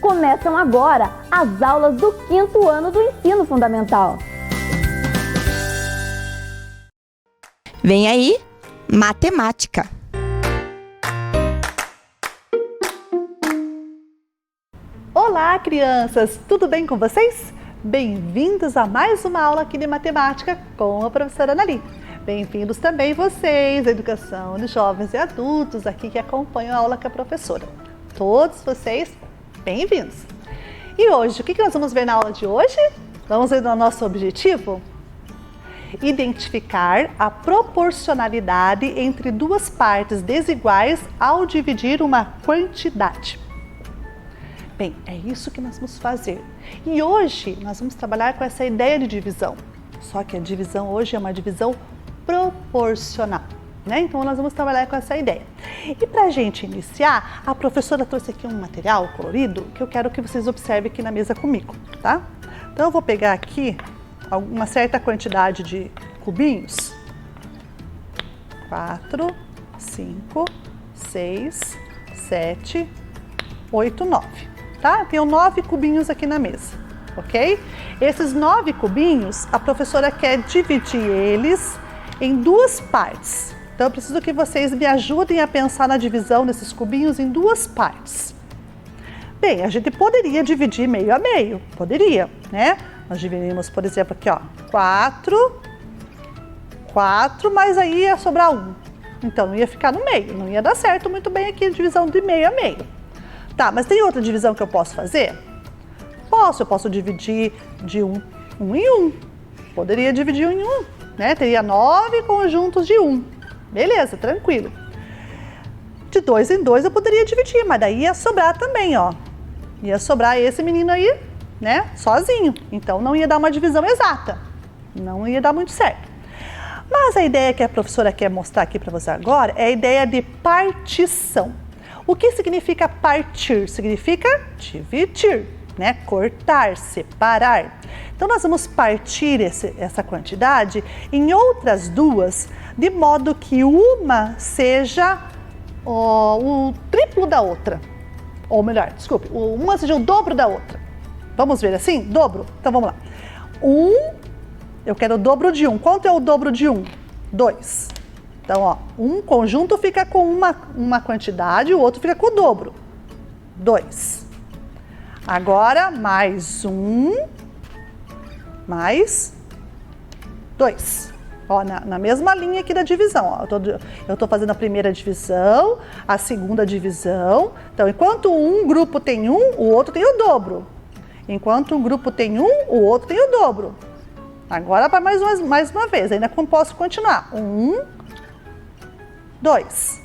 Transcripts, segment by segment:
Começam agora as aulas do 5º ano do Ensino Fundamental. Vem aí, matemática. Olá, crianças! Tudo bem com vocês? Bem-vindos a mais uma aula aqui de matemática com a professora Anali. Bem-vindos também vocês, a Educação de Jovens e Adultos, aqui que acompanham a aula com a professora. Todos vocês, bem-vindos! E hoje, o que nós vamos ver na aula de hoje? Vamos ver o nosso objetivo? Identificar a proporcionalidade entre duas partes desiguais ao dividir uma quantidade. Bem, é isso que nós vamos fazer. E hoje nós vamos trabalhar com essa ideia de divisão. Só que a divisão hoje é uma divisão proporcional, né? Então nós vamos trabalhar com essa ideia. E para a gente iniciar, a professora trouxe aqui um material colorido que eu quero que vocês observem aqui na mesa comigo, tá? Então eu vou pegar aqui uma certa quantidade de cubinhos. 4, 5, 6, 7, 8, 9. Tá? Tenho 9 cubinhos aqui na mesa, ok? Esses 9 cubinhos, a professora quer dividir eles em duas partes. Então eu preciso que vocês me ajudem a pensar na divisão desses cubinhos em duas partes. Bem, a gente poderia dividir meio a meio, poderia, né? Nós dividimos, por exemplo, aqui, ó, 4, mas aí ia sobrar 1. Então, não ia ficar no meio, não ia dar certo muito bem aqui a divisão de meio a meio. Tá, mas tem outra divisão que eu posso fazer? Eu posso dividir de 1 em 1. Poderia dividir 1 em 1, né? Teria 9 conjuntos de 1. Beleza, tranquilo. De 2 em 2 eu poderia dividir, mas daí ia sobrar também, ó. Ia sobrar esse menino aí, né, sozinho. Então não ia dar uma divisão exata, não ia dar muito certo. Mas a ideia que a professora quer mostrar aqui para você agora é a ideia de partição. O que significa partir? Significa dividir, né, cortar, separar. Então nós vamos partir essa quantidade em outras duas, de modo que uma seja o triplo da outra. Ou melhor, desculpe, uma seja o dobro da outra. Vamos ver assim? Dobro? Então vamos lá. 1, eu quero o dobro de 1. Quanto é o dobro de 1? 2. Então, ó, um conjunto fica com uma quantidade, o outro fica com o dobro. 2. Agora, mais 1, mais 2. Ó, na mesma linha aqui da divisão, ó, eu tô fazendo a primeira divisão, a segunda divisão. Então, enquanto um grupo tem 1, o outro tem o dobro. Enquanto um grupo tem 1, o outro tem o dobro. Agora, para mais uma vez, ainda posso continuar. 1, 2.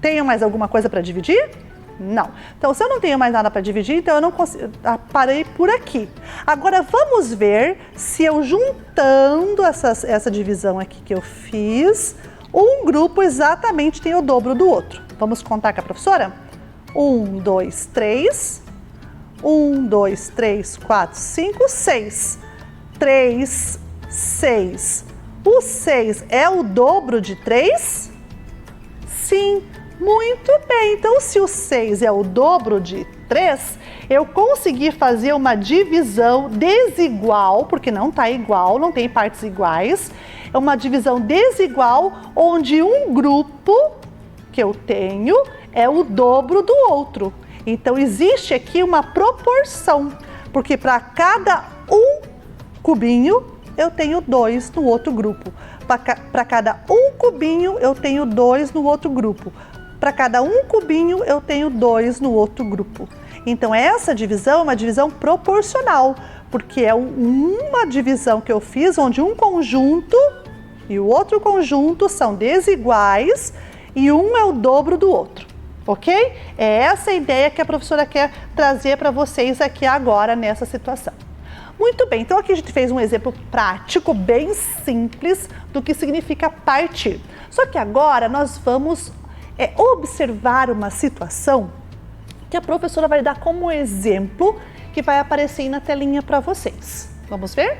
Tenho mais alguma coisa para dividir? Não. Então, se eu não tenho mais nada para dividir, então eu não consigo, parei por aqui. Agora, vamos ver se eu juntando essa divisão aqui que eu fiz, um grupo exatamente tem o dobro do outro. Vamos contar com a professora? 1, 2, 3. 1, 2, 3, 4, 5, 6. 3, 6. O 6 é o dobro de 3? Sim. Muito bem, então se o 6 é o dobro de 3, eu consegui fazer uma divisão desigual, porque não está igual, não tem partes iguais, é uma divisão desigual onde um grupo que eu tenho é o dobro do outro. Então existe aqui uma proporção, porque para cada um cubinho eu tenho 2 no outro grupo. Para cada um cubinho eu tenho 2 no outro grupo. Para cada um cubinho, eu tenho 2 no outro grupo. Então, essa divisão é uma divisão proporcional, porque é uma divisão que eu fiz onde um conjunto e o outro conjunto são desiguais e um é o dobro do outro, ok? É essa a ideia que a professora quer trazer para vocês aqui agora nessa situação. Muito bem, então aqui a gente fez um exemplo prático, bem simples, do que significa partir. Só que agora nós vamos observar uma situação que a professora vai dar como exemplo, que vai aparecer aí na telinha para vocês. Vamos ver?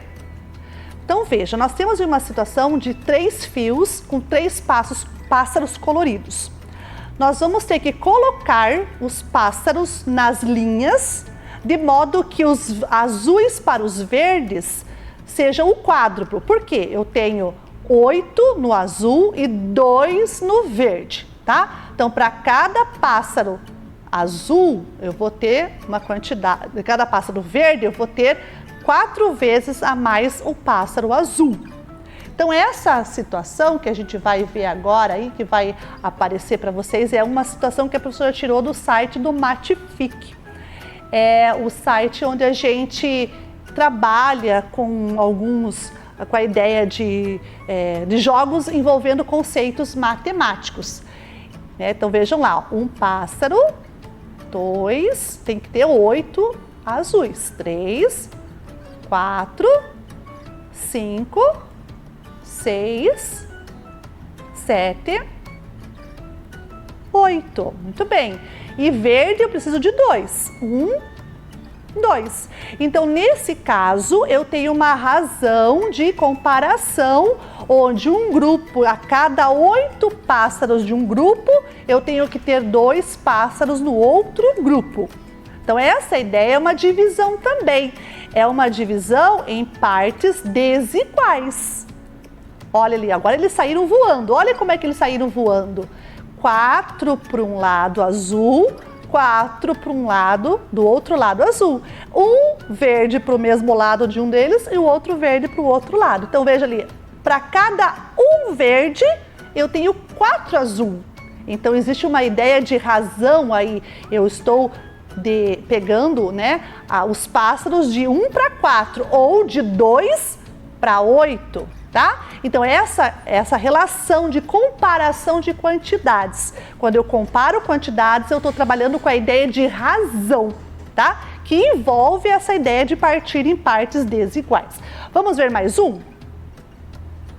Então veja, nós temos uma situação de 3 fios com 3 pássaros coloridos. Nós vamos ter que colocar os pássaros nas linhas, de modo que os azuis para os verdes sejam o quádruplo. Por quê? Eu tenho 8 no azul e 2 no verde, tá? Então, para cada pássaro azul, eu vou ter uma quantidade, de cada pássaro verde, eu vou ter 4 vezes a mais o pássaro azul. Então, essa situação que a gente vai ver agora aí, que vai aparecer para vocês, é uma situação que a professora tirou do site do Matific. É o site onde a gente trabalha com a ideia de jogos envolvendo conceitos matemáticos. Então, vejam lá, um pássaro, 2, tem que ter 8 azuis, 3, 4, 5, 6, 7, 8. Muito bem. E verde eu preciso de 2. 1, 2. Então, nesse caso, eu tenho uma razão de comparação, onde um grupo, a cada 8 pássaros de um grupo, eu tenho que ter 2 pássaros no outro grupo. Então, essa ideia é uma divisão também. É uma divisão em partes desiguais. Olha ali, agora eles saíram voando. Olha como é que eles saíram voando. 4 para um lado azul, 4 para um lado, do outro lado azul. Um verde para o mesmo lado de um deles e o outro verde para o outro lado. Então veja ali, para cada um verde, eu tenho 4 azul. Então existe uma ideia de razão aí. Eu estou pegando, né, os pássaros de 1 para 4 ou de 2 para 8. Tá? Então essa relação de comparação de quantidades. Quando eu comparo quantidades, eu estou trabalhando com a ideia de razão, tá? Que envolve essa ideia de partir em partes desiguais. Vamos ver mais um?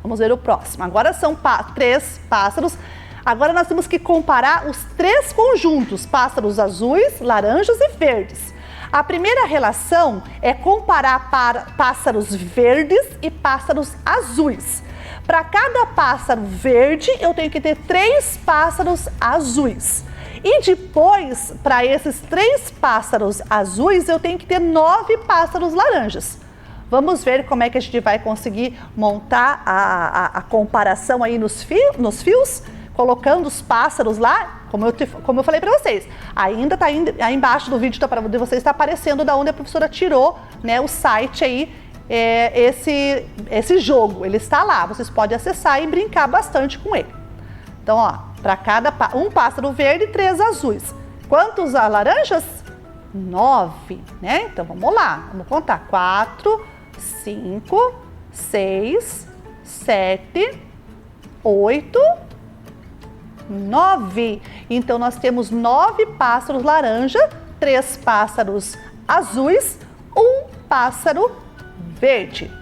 Vamos ver o próximo. Agora são 3 pássaros. Agora nós temos que comparar os 3 conjuntos, pássaros azuis, laranjas e verdes. A primeira relação é comparar pássaros verdes e pássaros azuis. Para cada pássaro verde, eu tenho que ter 3 pássaros azuis. E depois, para esses 3 pássaros azuis, eu tenho que ter 9 pássaros laranjas. Vamos ver como é que a gente vai conseguir montar a comparação aí nos fios, colocando os pássaros lá. Como eu falei para vocês, ainda está aí embaixo do vídeo de vocês, está aparecendo da onde a professora tirou, né, o site aí, esse jogo. Ele está lá, vocês podem acessar e brincar bastante com ele. Então, ó, para cada um pássaro verde, 3 azuis. Quantos laranjas? 9, né? Então vamos lá, vamos contar. 4, 5, 6, 7, 8, 9. Então, nós temos 9 pássaros laranja, 3 pássaros azuis, 1 pássaro verde.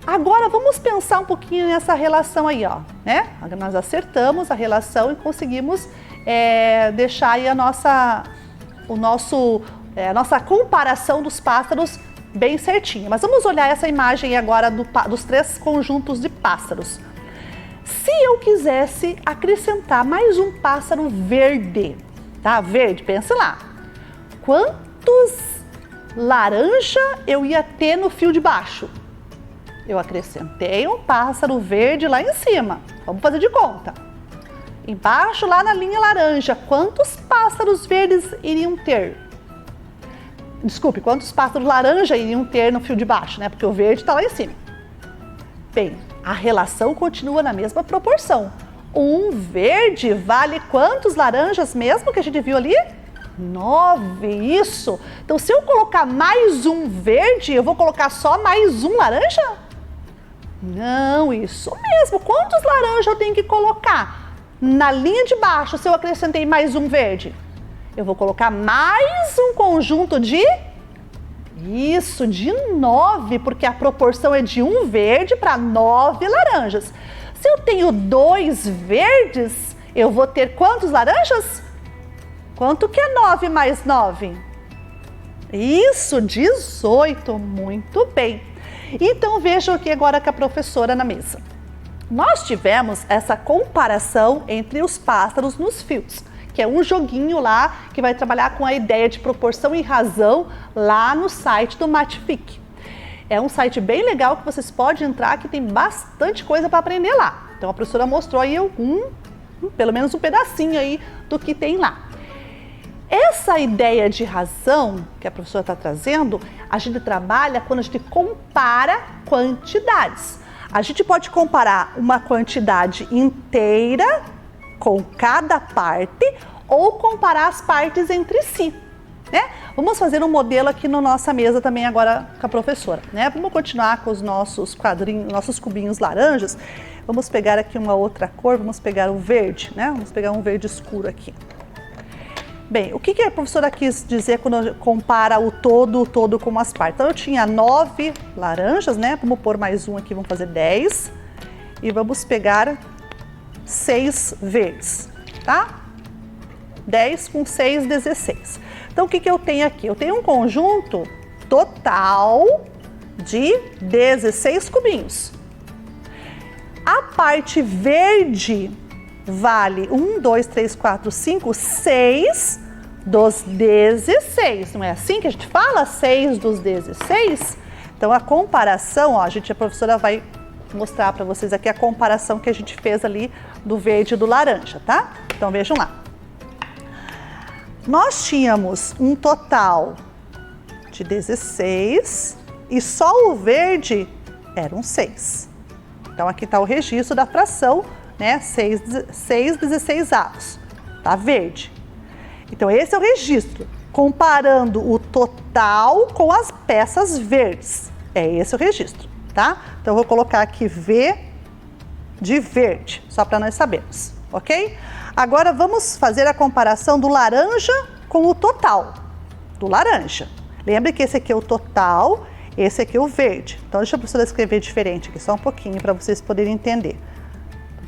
Agora, vamos pensar um pouquinho nessa relação aí, ó, né? Nós acertamos a relação e conseguimos deixar aí a nossa comparação dos pássaros bem certinha. Mas vamos olhar essa imagem agora dos 3 conjuntos de pássaros. Se eu quisesse acrescentar mais um pássaro verde, tá? Verde, pense lá. Quantos laranja eu ia ter no fio de baixo? Eu acrescentei um pássaro verde lá em cima. Vamos fazer de conta. Embaixo, lá na linha laranja, quantos pássaros verdes iriam ter? Desculpe, quantos pássaros laranja iriam ter no fio de baixo, né? Porque o verde está lá em cima. Bem, a relação continua na mesma proporção. Um verde vale quantos laranjas mesmo que a gente viu ali? 9, isso. Então, se eu colocar mais um verde, eu vou colocar só mais um laranja? Não, isso mesmo. Quantos laranjas eu tenho que colocar? Na linha de baixo, se eu acrescentei mais um verde, eu vou colocar mais um conjunto de... Isso, de 9, porque a proporção é de um verde para 9 laranjas. Se eu tenho 2 verdes, eu vou ter quantos laranjas? Quanto que é 9 mais 9? Isso, 18, muito bem. Então vejam aqui agora com a professora na mesa. Nós tivemos essa comparação entre os pássaros nos fios, que é um joguinho lá que vai trabalhar com a ideia de proporção e razão lá no site do Matific. É um site bem legal que vocês podem entrar, que tem bastante coisa para aprender lá. Então a professora mostrou aí pelo menos um pedacinho aí do que tem lá. Essa ideia de razão que a professora está trazendo, a gente trabalha quando a gente compara quantidades. A gente pode comparar uma quantidade inteira com cada parte ou comparar as partes entre si, né? Vamos fazer um modelo aqui na nossa mesa também agora com a professora, né? Vamos continuar com os nossos quadrinhos, nossos cubinhos laranjas. Vamos pegar aqui uma outra cor, vamos pegar o verde, né? Vamos pegar um verde escuro aqui. Bem, o que a professora quis dizer quando compara o todo com as partes? Então, eu tinha 9 laranjas, né? Vamos pôr mais um aqui, vamos fazer 10. E vamos pegar 6 verdes, tá? 10 com 6, 16. Então, o que eu tenho aqui? Eu tenho um conjunto total de 16 cubinhos. A parte verde vale 1, 2, 3, 4, 5, 6 dos 16. Não é assim que a gente fala? 6 dos 16? Então, a comparação, ó, a professora vai mostrar para vocês aqui a comparação que a gente fez ali do verde e do laranja, tá? Então, vejam lá. Nós tínhamos um total de 16 e só o verde eram 6. Então, aqui está o registro da fração, né? 6 16avos, tá? Verde. Então, esse é o registro, comparando o total com as peças verdes. É esse o registro, tá? Então, eu vou colocar aqui V de verde, só para nós sabermos, ok? Agora, vamos fazer a comparação do laranja com o total do laranja. Lembre que esse aqui é o total, esse aqui é o verde. Então, deixa a professora escrever diferente aqui, só um pouquinho, para vocês poderem entender.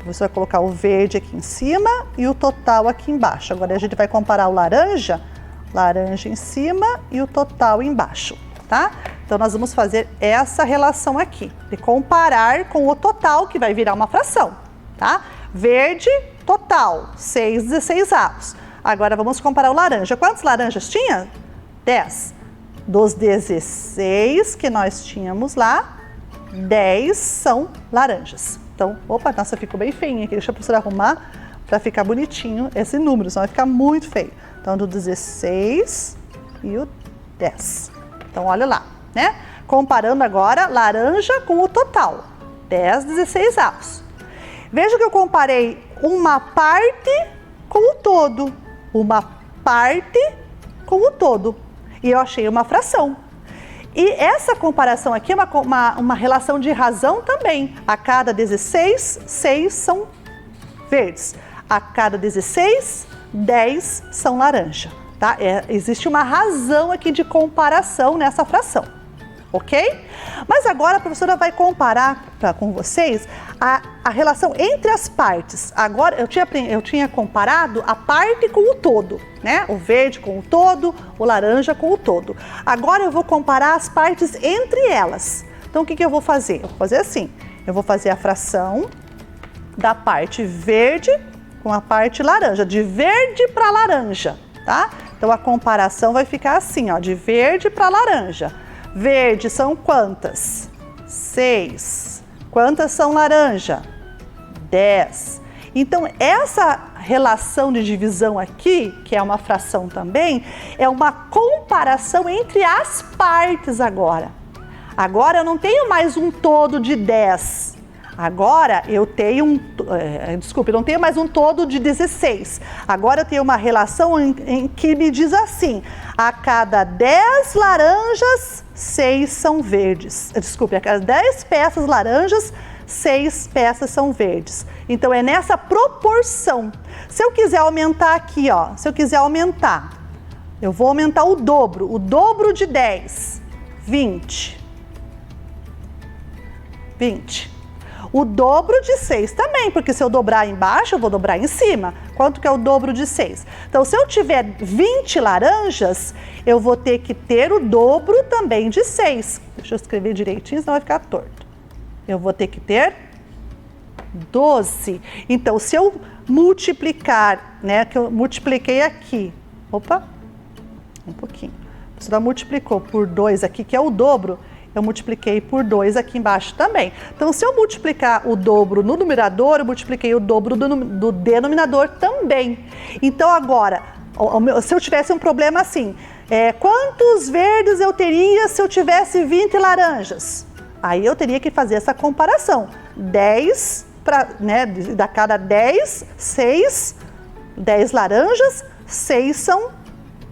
Você vai colocar o verde aqui em cima e o total aqui embaixo. Agora a gente vai comparar o laranja em cima e o total embaixo, tá? Então nós vamos fazer essa relação aqui, de comparar com o total, que vai virar uma fração, tá? Verde, total, 6 16avos. Agora vamos comparar o laranja. Quantas laranjas tinha? 10. Dos 16 que nós tínhamos lá, 10 são laranjas. Então, opa, nossa, ficou bem feinho aqui. Deixa a professora arrumar para ficar bonitinho esse número, senão vai ficar muito feio. Então, do 16 e o 10. Então, olha lá, né? Comparando agora laranja com o total, 10 16avos. Veja que eu comparei uma parte com o todo, uma parte com o todo. E eu achei uma fração. E essa comparação aqui é uma relação de razão também. A cada 16, 6 são verdes. A cada 16, 10 são laranja. Tá? Existe uma razão aqui de comparação nessa fração. Ok? Mas agora a professora vai comparar com vocês a relação entre as partes. Agora eu tinha comparado a parte com o todo, né? O verde com o todo, o laranja com o todo. Agora eu vou comparar as partes entre elas. Então o que eu vou fazer? Eu vou fazer assim, eu vou fazer a fração da parte verde com a parte laranja, de verde para laranja, tá? Então a comparação vai ficar assim, ó, de verde para laranja. Verde são quantas? 6. Quantas são laranja? 10. Então, essa relação de divisão aqui, que é uma fração também, é uma comparação entre as partes agora. Agora eu não tenho mais um todo de 10. Agora eu tenho eu não tenho mais um todo de 16. Agora eu tenho uma relação em que me diz assim: a cada 10 laranjas, 6 são verdes. Desculpe, a cada 10 peças laranjas, 6 peças são verdes. Então é nessa proporção. Se eu quiser aumentar aqui, ó, se eu quiser aumentar, eu vou aumentar o dobro de 10, 20. 20. O dobro de 6 também, porque se eu dobrar embaixo, eu vou dobrar em cima. Quanto que é o dobro de 6? Então, se eu tiver 20 laranjas, eu vou ter que ter o dobro também de 6. Deixa eu escrever direitinho, senão vai ficar torto. Eu vou ter que ter 12. Então, se eu multiplicar, né, que eu multipliquei aqui, opa, um pouquinho. Você já multiplicou por 2 aqui, que é o dobro, eu multipliquei por 2 aqui embaixo também. Então, se eu multiplicar o dobro no numerador, eu multipliquei o dobro do denominador também. Então, agora, se eu tivesse um problema assim, quantos verdes eu teria se eu tivesse 20 laranjas? Aí eu teria que fazer essa comparação. 10, né, da cada 10, 6, 10 laranjas, 6 são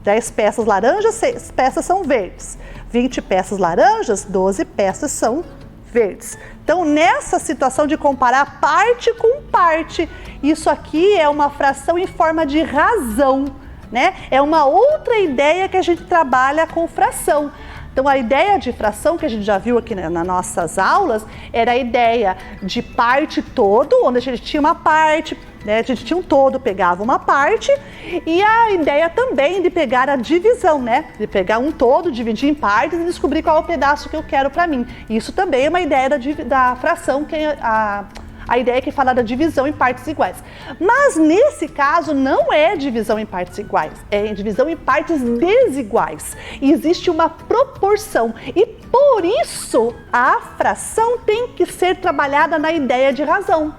10 peças laranjas, 6 peças são verdes. 20 peças laranjas, 12 peças são verdes. Então, nessa situação de comparar parte com parte, isso aqui é uma fração em forma de razão, né? É uma outra ideia que a gente trabalha com fração. Então, a ideia de fração que a gente já viu aqui nas nossas aulas era a ideia de parte todo, onde a gente tinha uma parte, né? A gente tinha um todo, pegava uma parte, e a ideia também de pegar a divisão, né? De pegar um todo, dividir em partes e descobrir qual é o pedaço que eu quero para mim. Isso também é uma ideia da fração, que é a ideia que fala da divisão em partes iguais. Mas nesse caso não é divisão em partes iguais, é divisão em partes desiguais. E existe uma proporção e por isso a fração tem que ser trabalhada na ideia de razão,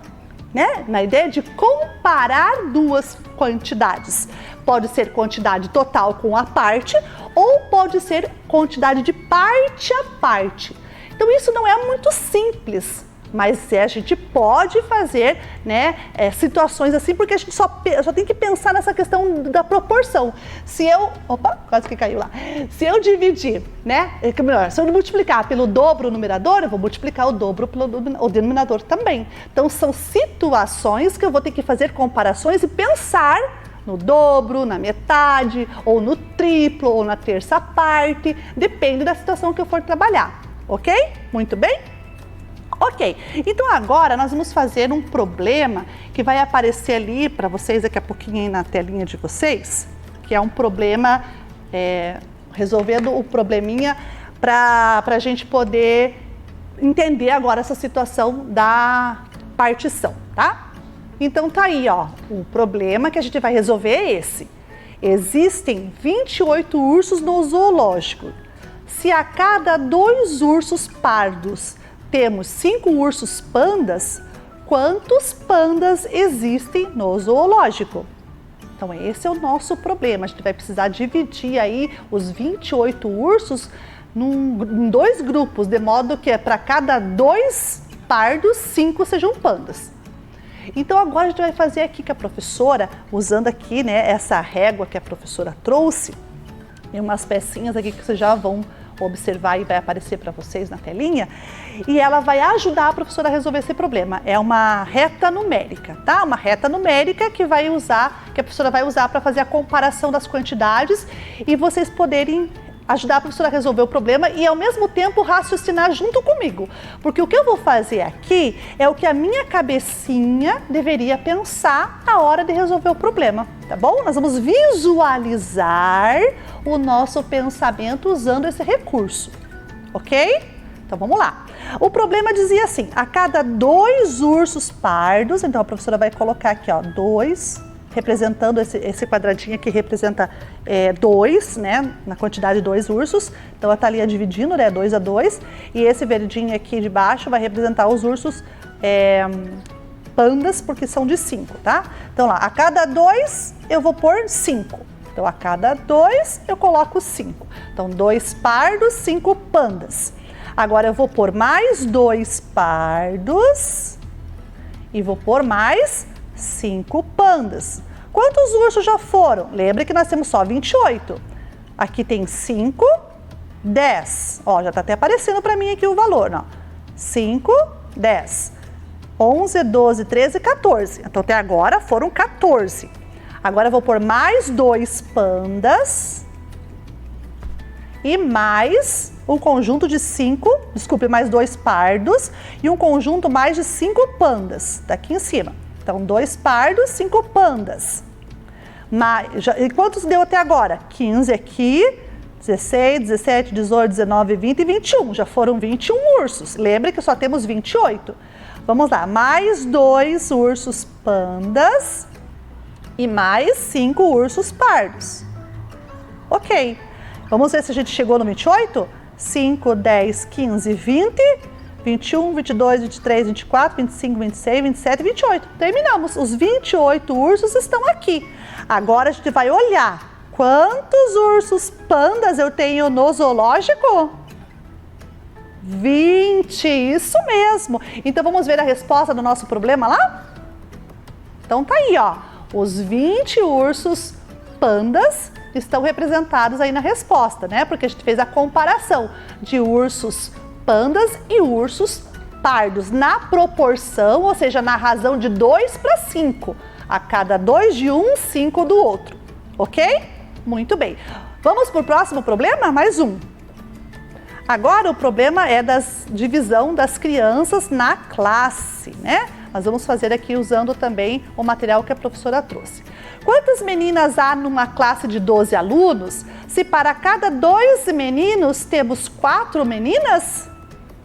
né? Na ideia de comparar duas quantidades. Pode ser quantidade total com a parte ou pode ser quantidade de parte a parte. Então isso não é muito simples. Mas a gente pode fazer, né, situações assim, porque a gente só tem que pensar nessa questão da proporção. Se eu... Opa, quase que caiu lá. Se eu dividir, né, se eu multiplicar pelo dobro o numerador, eu vou multiplicar o dobro pelo o denominador também. Então, são situações que eu vou ter que fazer comparações e pensar no dobro, na metade, ou no triplo, ou na terça parte, depende da situação que eu for trabalhar, ok? Muito bem? Ok, então agora nós vamos fazer um problema que vai aparecer ali para vocês daqui a pouquinho aí na telinha de vocês, que é um problema, resolvendo o probleminha para a gente poder entender agora essa situação da partição, tá? Então tá aí, ó, o problema que a gente vai resolver é esse. Existem 28 ursos no zoológico. Se a cada 2 ursos pardos temos 5 ursos pandas, quantos pandas existem no zoológico? Então esse é o nosso problema, a gente vai precisar dividir aí os 28 ursos em 2 grupos, de modo que para cada 2 pardos, 5 sejam pandas. Então agora a gente vai fazer aqui com a professora, usando aqui, né, essa régua que a professora trouxe, e umas pecinhas aqui que vocês já vão observar e vai aparecer para vocês na telinha, e ela vai ajudar a professora a resolver esse problema. É uma reta numérica, tá? Uma reta numérica que a professora vai usar para fazer a comparação das quantidades e vocês poderem ajudar a professora a resolver o problema e ao mesmo tempo raciocinar junto comigo. Porque o que eu vou fazer aqui é o que a minha cabecinha deveria pensar na hora de resolver o problema, tá bom? Nós vamos visualizar o nosso pensamento usando esse recurso, ok? Então vamos lá. O problema dizia assim, a cada 2 ursos pardos, então a professora vai colocar aqui, ó, 2, representando esse quadradinho aqui representa 2, né, na quantidade de 2 ursos, então ela está ali dividindo, né, 2 a 2, e esse verdinho aqui de baixo vai representar os ursos pandas, porque são de 5, tá? Então lá, a cada 2 eu vou pôr 5, então a cada 2 eu coloco 5, então 2 pardos, 5 pandas. Agora eu vou pôr mais 2 pardos e vou pôr mais 5 pandas. Quantos ursos já foram? Lembra que nós temos só 28. Aqui tem 5, 10. Ó, já está até aparecendo para mim aqui o valor, ó. 5, 10, 11, 12, 13, 14. Então até agora foram 14. Agora eu vou pôr mais 2 pandas e mais um conjunto de 5, desculpe, mais 2 pardos e um conjunto mais de 5 pandas, daqui em cima. Então, 2 pardos, 5 pandas. E quantos deu até agora? 15 aqui, 16, 17, 18, 19, 20 e 21. Já foram 21 ursos. Lembre que só temos 28. Vamos lá, mais 2 ursos pandas e mais 5 ursos pardos. Ok, vamos ver se a gente chegou no 28? 5, 10, 15, 20, 21, 22, 23, 24, 25, 26, 27 e 28. Terminamos. Os 28 ursos estão aqui. Agora a gente vai olhar quantos ursos pandas eu tenho no zoológico? 20, isso mesmo. Então vamos ver a resposta do nosso problema lá? Então tá aí, ó. Os 20 ursos pandas estão representados aí na resposta, né? Porque a gente fez a comparação de ursos pandas e ursos pardos na proporção, ou seja, na razão de 2 para 5. A cada 2 de um, 5 do outro. Ok? Muito bem. Vamos para o próximo problema? Mais um. Agora o problema é da divisão das crianças na classe, né? Nós vamos fazer aqui usando também o material que a professora trouxe. Quantas meninas há numa classe de 12 alunos se para cada 2 meninos temos 4 meninas?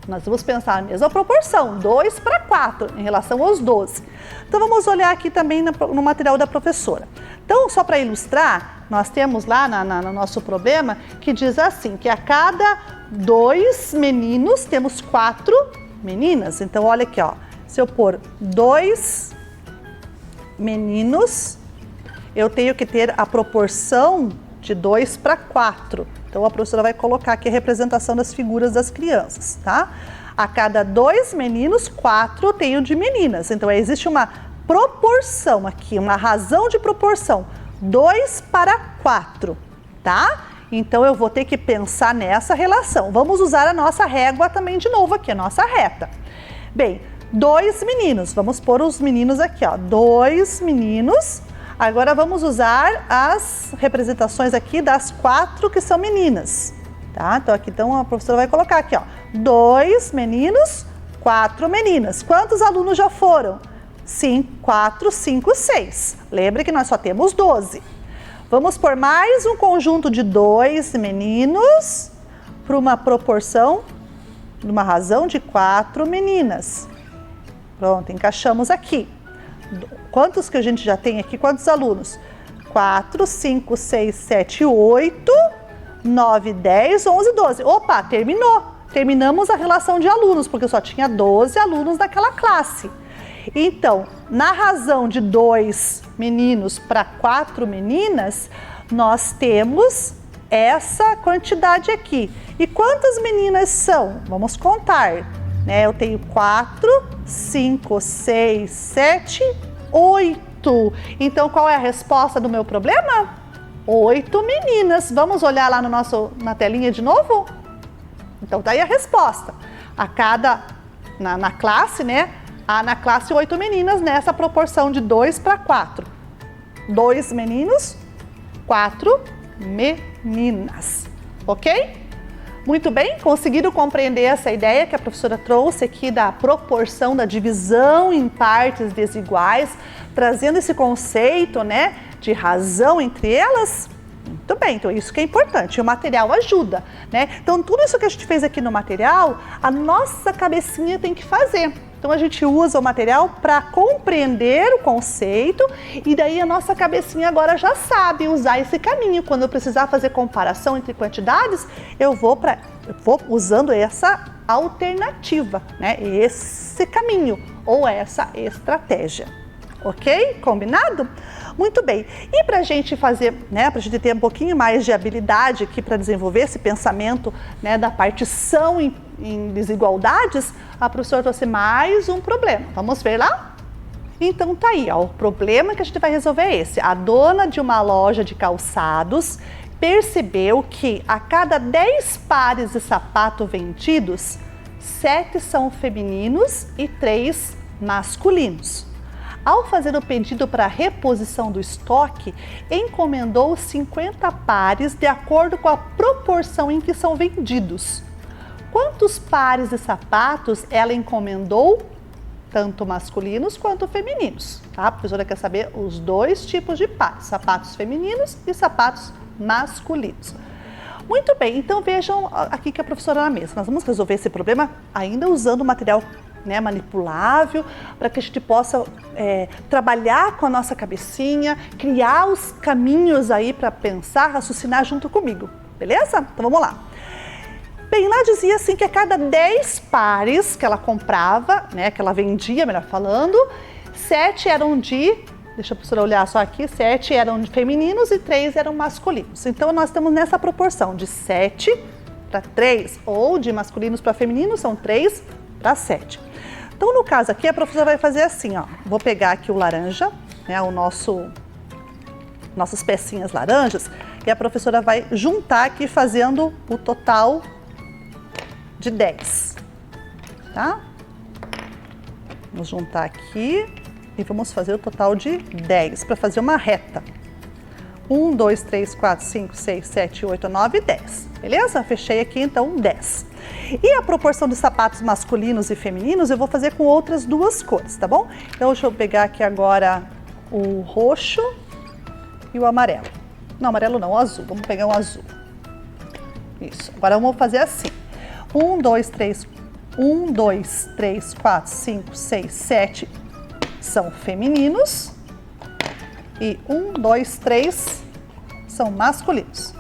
Nós vamos pensar a mesma proporção, 2 para 4 em relação aos 12. Então vamos olhar aqui também no material da professora. Então, só para ilustrar, nós temos lá no nosso problema que diz assim, que a cada 2 meninos temos 4 meninas. Então olha aqui, ó. Se eu pôr 2 meninos, eu tenho que ter a proporção de 2 para 4. Então a professora vai colocar aqui a representação das figuras das crianças, tá? A cada 2 meninos, 4 eu tenho de meninas. Então existe uma proporção aqui, uma razão de proporção, 2 para 4, tá? Então eu vou ter que pensar nessa relação. Vamos usar a nossa régua também de novo aqui, a nossa reta. Bem, 2 meninos, vamos pôr os meninos aqui, ó, 2 meninos. Agora vamos usar as representações aqui das 4 que são meninas, tá? Então aqui a professora vai colocar aqui, ó, 2 meninos, 4 meninas. Quantos alunos já foram? 4, 5, 6. Lembre que nós só temos 12. Vamos por mais um conjunto de 2 meninos para uma proporção, numa razão de 4 meninas. Pronto, encaixamos aqui. Quantos que a gente já tem aqui? Quantos alunos? 4, 5, 6, 7, 8, 9, 10, 11, 12. Opa, terminou. Terminamos a relação de alunos, porque eu só tinha 12 alunos naquela classe. Então, na razão de 2 meninos para 4 meninas, nós temos essa quantidade aqui. E quantas meninas são? Vamos contar, né? Eu tenho 4, 5, 6, 7, 8. Então, qual é a resposta do meu problema? 8 meninas. Vamos olhar lá na telinha de novo? Então, tá aí a resposta. Na classe, né? Há na classe 8 meninas nessa proporção de 2 para 4. 2 meninos, 4 meninas. Ok? Muito bem, conseguiram compreender essa ideia que a professora trouxe aqui da proporção, da divisão em partes desiguais, trazendo esse conceito, né, de razão entre elas? Muito bem, então isso que é importante, o material ajuda, né? Então tudo isso que a gente fez aqui no material, a nossa cabecinha tem que fazer. Então a gente usa o material para compreender o conceito e daí a nossa cabecinha agora já sabe usar esse caminho. Quando eu precisar fazer comparação entre quantidades, eu vou usando essa alternativa, né? Esse caminho ou essa estratégia. Ok? Combinado? Muito bem. E para a gente fazer, né, para a gente ter um pouquinho mais de habilidade aqui para desenvolver esse pensamento, né, da partição em desigualdades, a professora trouxe mais um problema. Vamos ver lá? Então tá aí, ó, o problema que a gente vai resolver é esse. A dona de uma loja de calçados percebeu que a cada 10 pares de sapato vendidos, 7 são femininos e 3 masculinos. Ao fazer o pedido para a reposição do estoque, encomendou 50 pares de acordo com a proporção em que são vendidos. Quantos pares de sapatos ela encomendou? Tanto masculinos quanto femininos, tá? A professora quer saber os dois tipos de pares, sapatos femininos e sapatos masculinos. Muito bem, então vejam aqui que a professora na mesa. Nós vamos resolver esse problema ainda usando material, né, manipulável, para que a gente possa trabalhar com a nossa cabecinha, criar os caminhos aí para pensar, raciocinar junto comigo, beleza? Então vamos lá. Bem, lá dizia assim que a cada 10 pares que ela comprava, né, que ela vendia, melhor falando, 7 eram deixa a professora olhar só aqui, 7 eram de femininos e 3 eram masculinos. Então nós estamos nessa proporção de 7 para 3, ou de masculinos para femininos, são 3 para 7. Então no caso aqui a professora vai fazer assim, ó, vou pegar aqui o laranja, né, nossas pecinhas laranjas, e a professora vai juntar aqui fazendo o total de 10, tá? Vamos juntar aqui e vamos fazer o total de 10 para fazer uma reta. 1, 2, 3, 4, 5, 6, 7, 8, 9, 10. Beleza? Fechei aqui então 10. E a proporção de sapatos masculinos e femininos eu vou fazer com outras duas cores, tá bom? Então deixa eu pegar aqui agora o roxo e o amarelo. Não, amarelo não, o azul. Vamos pegar o azul. Isso. Agora vamos fazer assim. 1, 2, 3, 4, 5, 6, 7 são femininos e 1, 2, 3 são masculinos.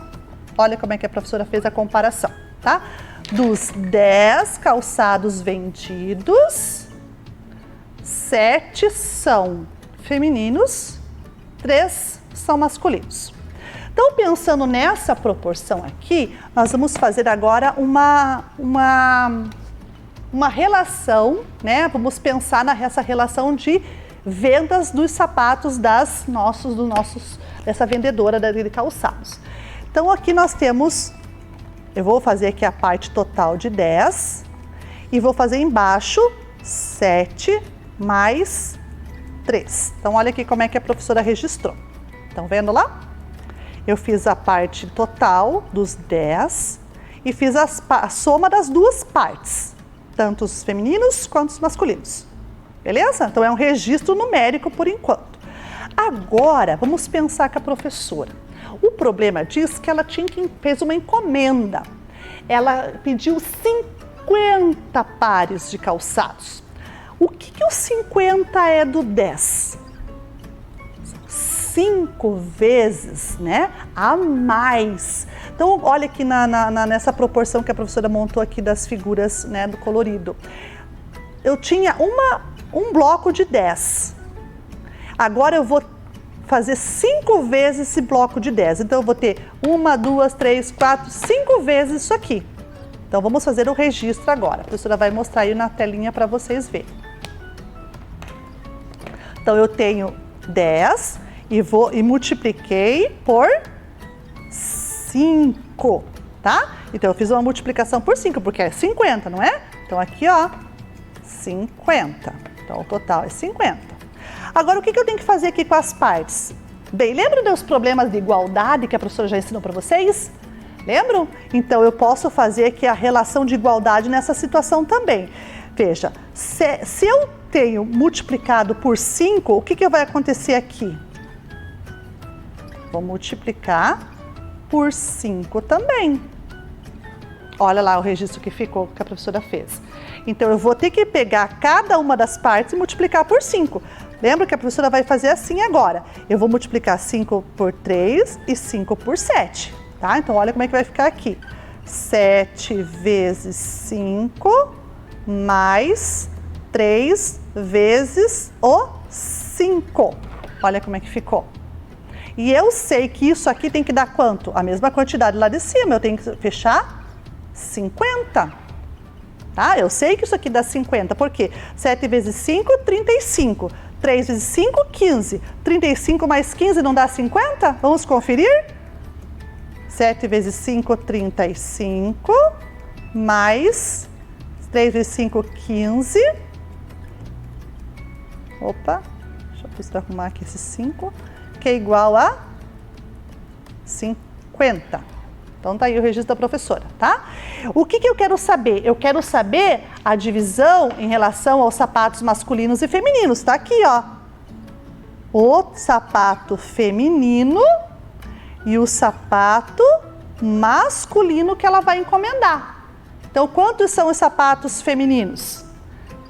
Olha como é que a professora fez a comparação, tá? Dos 10 calçados vendidos, 7 são femininos, 3 são masculinos. Então, pensando nessa proporção aqui, nós vamos fazer agora uma relação, né? Vamos pensar nessa relação de vendas dos sapatos dessa vendedora de calçados. Então, aqui nós temos, eu vou fazer aqui a parte total de 10 e vou fazer embaixo 7 mais 3. Então, olha aqui como é que a professora registrou. Estão vendo lá? Eu fiz a parte total dos 10 e fiz a soma das duas partes, tanto os femininos quanto os masculinos. Beleza? Então é um registro numérico por enquanto. Agora, vamos pensar com a professora. O problema diz que ela fez uma encomenda. Ela pediu 50 pares de calçados. O que os 50 é do 10? 5 vezes, né, a mais. Então, olha aqui nessa proporção que a professora montou aqui das figuras, né, do colorido. Eu tinha um bloco de 10. Agora eu vou fazer 5 vezes esse bloco de 10. Então, eu vou ter 1, 2, 3, 4, 5 vezes isso aqui. Então, vamos fazer o registro agora. A professora vai mostrar aí na telinha para vocês verem. Então, eu tenho 10 e multipliquei por 5, tá? Então, eu fiz uma multiplicação por 5, porque é 50, não é? Então, aqui, ó, 50. Então, o total é 50. Agora, o que eu tenho que fazer aqui com as partes? Bem, lembram dos problemas de igualdade que a professora já ensinou para vocês? Lembram? Então, eu posso fazer aqui a relação de igualdade nessa situação também. Veja, se eu tenho multiplicado por 5, o que vai acontecer aqui? Vou multiplicar por 5 também. Olha lá o registro que ficou, que a professora fez. Então, eu vou ter que pegar cada uma das partes e multiplicar por 5. Lembra que a professora vai fazer assim agora. Eu vou multiplicar 5 por 3 e 5 por 7, tá? Então, olha como é que vai ficar aqui. 7 vezes 5 mais 3 vezes o 5. Olha como é que ficou. E eu sei que isso aqui tem que dar quanto? A mesma quantidade lá de cima. Eu tenho que fechar 50. Tá? Eu sei que isso aqui dá 50. Por quê? 7 vezes 5, 35. 3 vezes 5, 15. 35 mais 15 não dá 50? Vamos conferir? 7 vezes 5, 35. Mais 3 vezes 5, 15. Opa, deixa eu arrumar aqui esses 5. Que é igual a 50. Então, tá aí o registro da professora, tá? O que eu quero saber? Eu quero saber a divisão em relação aos sapatos masculinos e femininos. Tá aqui, ó. O sapato feminino e o sapato masculino que ela vai encomendar. Então, quantos são os sapatos femininos?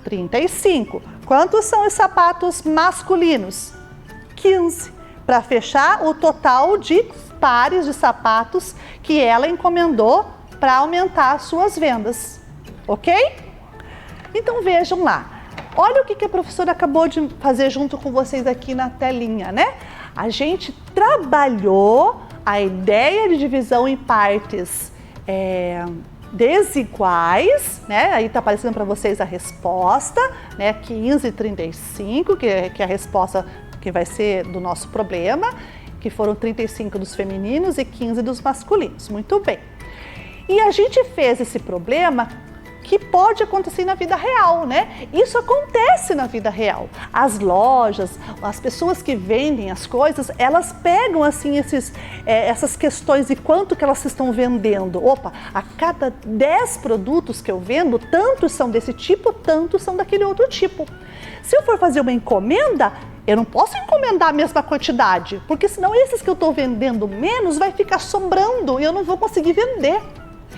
35. Quantos são os sapatos masculinos? 15. Para fechar o total de pares de sapatos que ela encomendou para aumentar as suas vendas. Ok? Então, vejam lá. Olha o que a professora acabou de fazer junto com vocês aqui na telinha, né? A gente trabalhou a ideia de divisão em partes desiguais, né? Aí tá aparecendo para vocês a resposta, né? 15 e 35, que é a resposta que vai ser do nosso problema, que foram 35 dos femininos e 15 dos masculinos. Muito bem. E a gente fez esse problema que pode acontecer na vida real, né? Isso acontece na vida real. As lojas, as pessoas que vendem as coisas, elas pegam assim essas questões de quanto que elas estão vendendo. Opa, a cada 10 produtos que eu vendo, tantos são desse tipo, tantos são daquele outro tipo. Se eu for fazer uma encomenda, eu não posso encomendar a mesma quantidade, porque senão esses que eu estou vendendo menos vai ficar sobrando e eu não vou conseguir vender.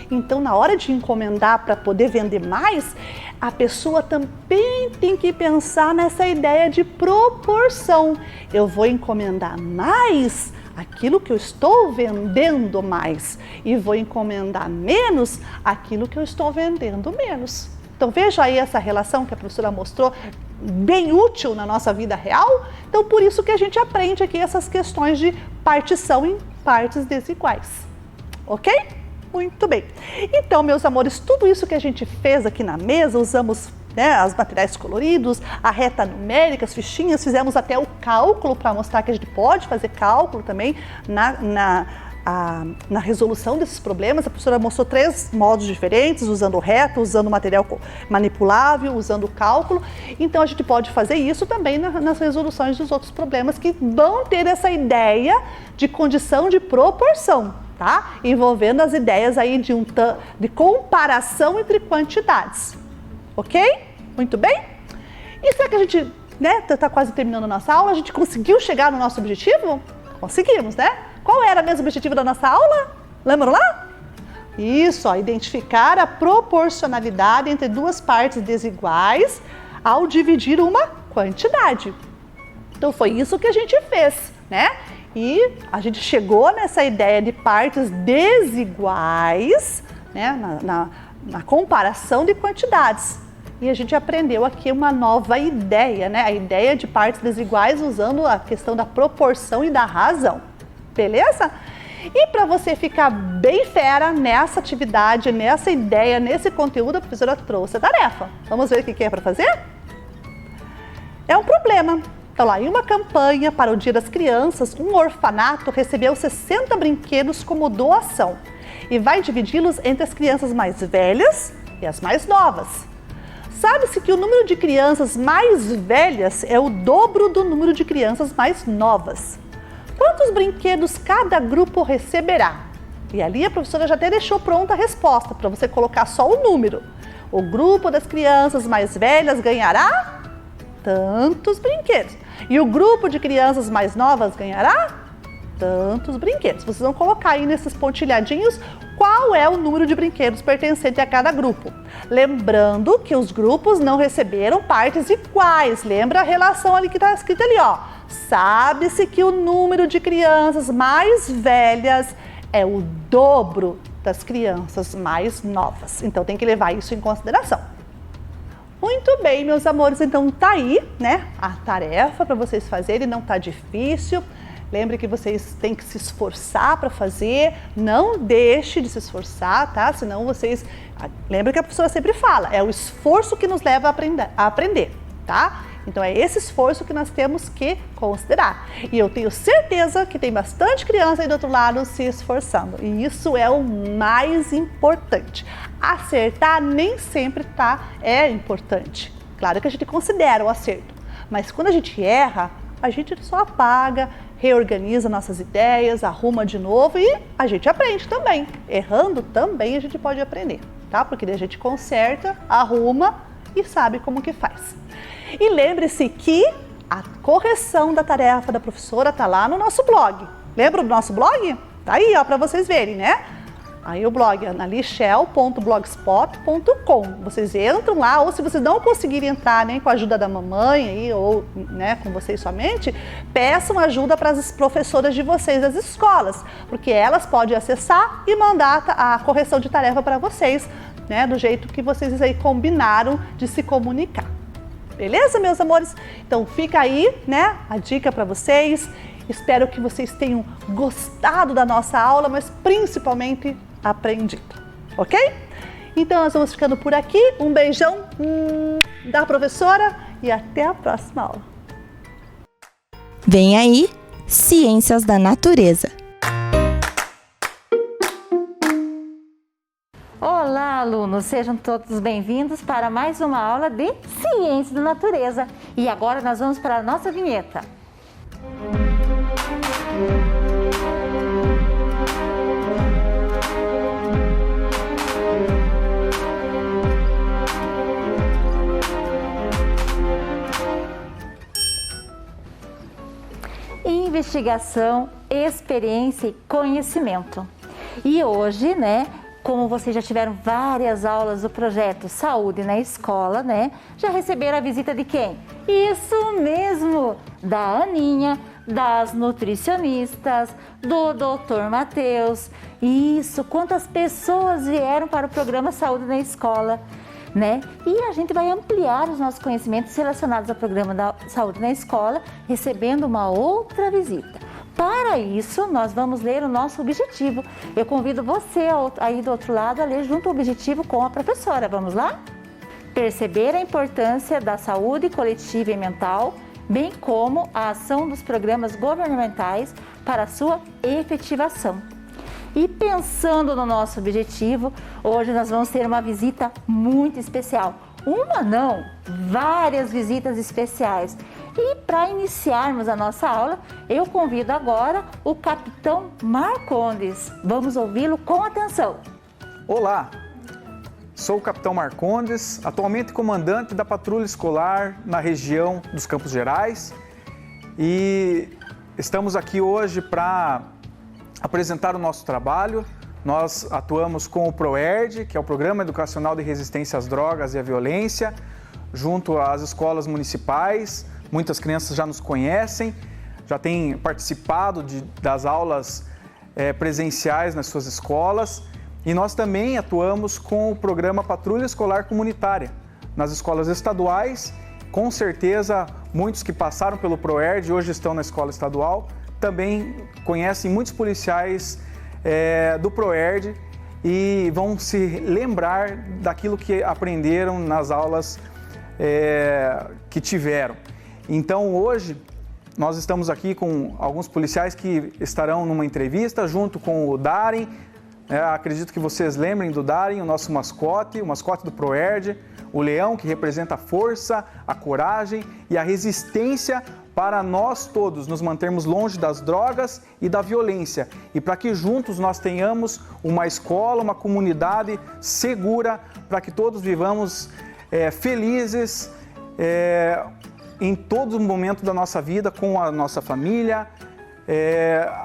Então, na hora de encomendar para poder vender mais, a pessoa também tem que pensar nessa ideia de proporção. Eu vou encomendar mais aquilo que eu estou vendendo mais e vou encomendar menos aquilo que eu estou vendendo menos. Então, veja aí essa relação que a professora mostrou, bem útil na nossa vida real. Então, por isso que a gente aprende aqui essas questões de partição em partes desiguais. Ok? Muito bem. Então, meus amores, tudo isso que a gente fez aqui na mesa, usamos os materiais coloridos, a reta numérica, as fichinhas, fizemos até o cálculo para mostrar que a gente pode fazer cálculo também na resolução desses problemas. A professora mostrou 3 modos diferentes, usando reta, usando material manipulável, usando cálculo. Então, a gente pode fazer isso também nas resoluções dos outros problemas que vão ter essa ideia de condição de proporção. Tá? Envolvendo as ideias aí de comparação entre quantidades. Ok? Muito bem? E será que a gente tá quase terminando a nossa aula? A gente conseguiu chegar no nosso objetivo? Conseguimos, né? Qual era mesmo o objetivo da nossa aula? Lembram lá? Isso, ó, identificar a proporcionalidade entre 2 partes desiguais ao dividir uma quantidade. Então foi isso que a gente fez, né? E a gente chegou nessa ideia de partes desiguais, né, na comparação de quantidades. E a gente aprendeu aqui uma nova ideia, né, a ideia de partes desiguais usando a questão da proporção e da razão. Beleza? E para você ficar bem fera nessa atividade, nessa ideia, nesse conteúdo, a professora trouxe a tarefa. Vamos ver o que é para fazer? É um problema. Então lá, em uma campanha para o Dia das Crianças, um orfanato recebeu 60 brinquedos como doação e vai dividi-los entre as crianças mais velhas e as mais novas. Sabe-se que o número de crianças mais velhas é o dobro do número de crianças mais novas. Quantos brinquedos cada grupo receberá? E ali a professora já até deixou pronta a resposta para você colocar só o número. O grupo das crianças mais velhas ganhará tantos brinquedos. E o grupo de crianças mais novas ganhará tantos brinquedos. Vocês vão colocar aí nesses pontilhadinhos qual é o número de brinquedos pertencente a cada grupo. Lembrando que os grupos não receberam partes iguais. Lembra a relação ali que está escrita ali, ó. Sabe-se que o número de crianças mais velhas é o dobro das crianças mais novas. Então tem que levar isso em consideração. Muito bem, meus amores, então tá aí, né, a tarefa para vocês fazerem, não tá difícil. Lembre que vocês têm que se esforçar para fazer, não deixe de se esforçar, tá? Senão vocês... Lembra que a professora sempre fala, é o esforço que nos leva a aprender, tá? Então é esse esforço que nós temos que considerar. E eu tenho certeza que tem bastante criança aí do outro lado se esforçando. E isso é o mais importante. Acertar nem sempre é importante. Claro que a gente considera o acerto. Mas quando a gente erra, a gente só apaga, reorganiza nossas ideias, arruma de novo e a gente aprende também. Errando também a gente pode aprender, tá? Porque daí a gente conserta, arruma e sabe como que faz. E lembre-se que a correção da tarefa da professora tá lá no nosso blog. Lembra do nosso blog? Tá aí, ó, para vocês verem, né? Aí o blog é analichel.blogspot.com. Vocês entram lá, ou se vocês não conseguirem entrar nem com a ajuda da mamãe aí, ou né, com vocês somente, peçam ajuda para as professoras de vocês das escolas, porque elas podem acessar e mandar a correção de tarefa para vocês, né, do jeito que vocês aí combinaram de se comunicar. Beleza, meus amores? Então fica aí, né, a dica para vocês. Espero que vocês tenham gostado da nossa aula, mas principalmente aprendido, ok? Então nós vamos ficando por aqui. Um beijão da professora e até a próxima aula. Vem aí, Ciências da Natureza. Olá, alunos! Sejam todos bem-vindos para mais uma aula de Ciências da Natureza. E agora nós vamos para a nossa vinheta. Investigação, experiência e conhecimento. E hoje, né, como vocês já tiveram várias aulas do projeto Saúde na Escola, né, já receberam a visita de quem? Isso mesmo, da Aninha, das nutricionistas, do Dr. Matheus. Isso, quantas pessoas vieram para o programa Saúde na Escola, né? E a gente vai ampliar os nossos conhecimentos relacionados ao programa da Saúde na Escola, recebendo uma outra visita. Para isso, nós vamos ler o nosso objetivo. Eu convido você aí do outro lado a ler junto o objetivo com a professora. Vamos lá? Perceber a importância da saúde coletiva e mental, bem como a ação dos programas governamentais para a sua efetivação. E pensando no nosso objetivo, hoje nós vamos ter uma visita muito especial. Uma não, várias visitas especiais. E para iniciarmos a nossa aula, eu convido agora o Capitão Marcondes. Vamos ouvi-lo com atenção. Olá, sou o Capitão Marcondes, atualmente comandante da patrulha escolar na região dos Campos Gerais. E estamos aqui hoje para apresentar o nosso trabalho. Nós atuamos com o PROERD, que é o Programa Educacional de Resistência às Drogas e à Violência, junto às escolas municipais. Muitas crianças já nos conhecem, já têm participado das aulas presenciais nas suas escolas. E nós também atuamos com o programa Patrulha Escolar Comunitária nas escolas estaduais. Com certeza, muitos que passaram pelo PROERD e hoje estão na escola estadual também conhecem muitos policiais do PROERD e vão se lembrar daquilo que aprenderam nas aulas que tiveram. Então hoje nós estamos aqui com alguns policiais que estarão numa entrevista junto com o Darem. Acredito que vocês lembrem do Darem, o nosso mascote, o mascote do PROERD, o leão que representa a força, a coragem e a resistência para nós todos nos mantermos longe das drogas e da violência e para que juntos nós tenhamos uma escola, uma comunidade segura para que todos vivamos felizes em todo momento da nossa vida com a nossa família,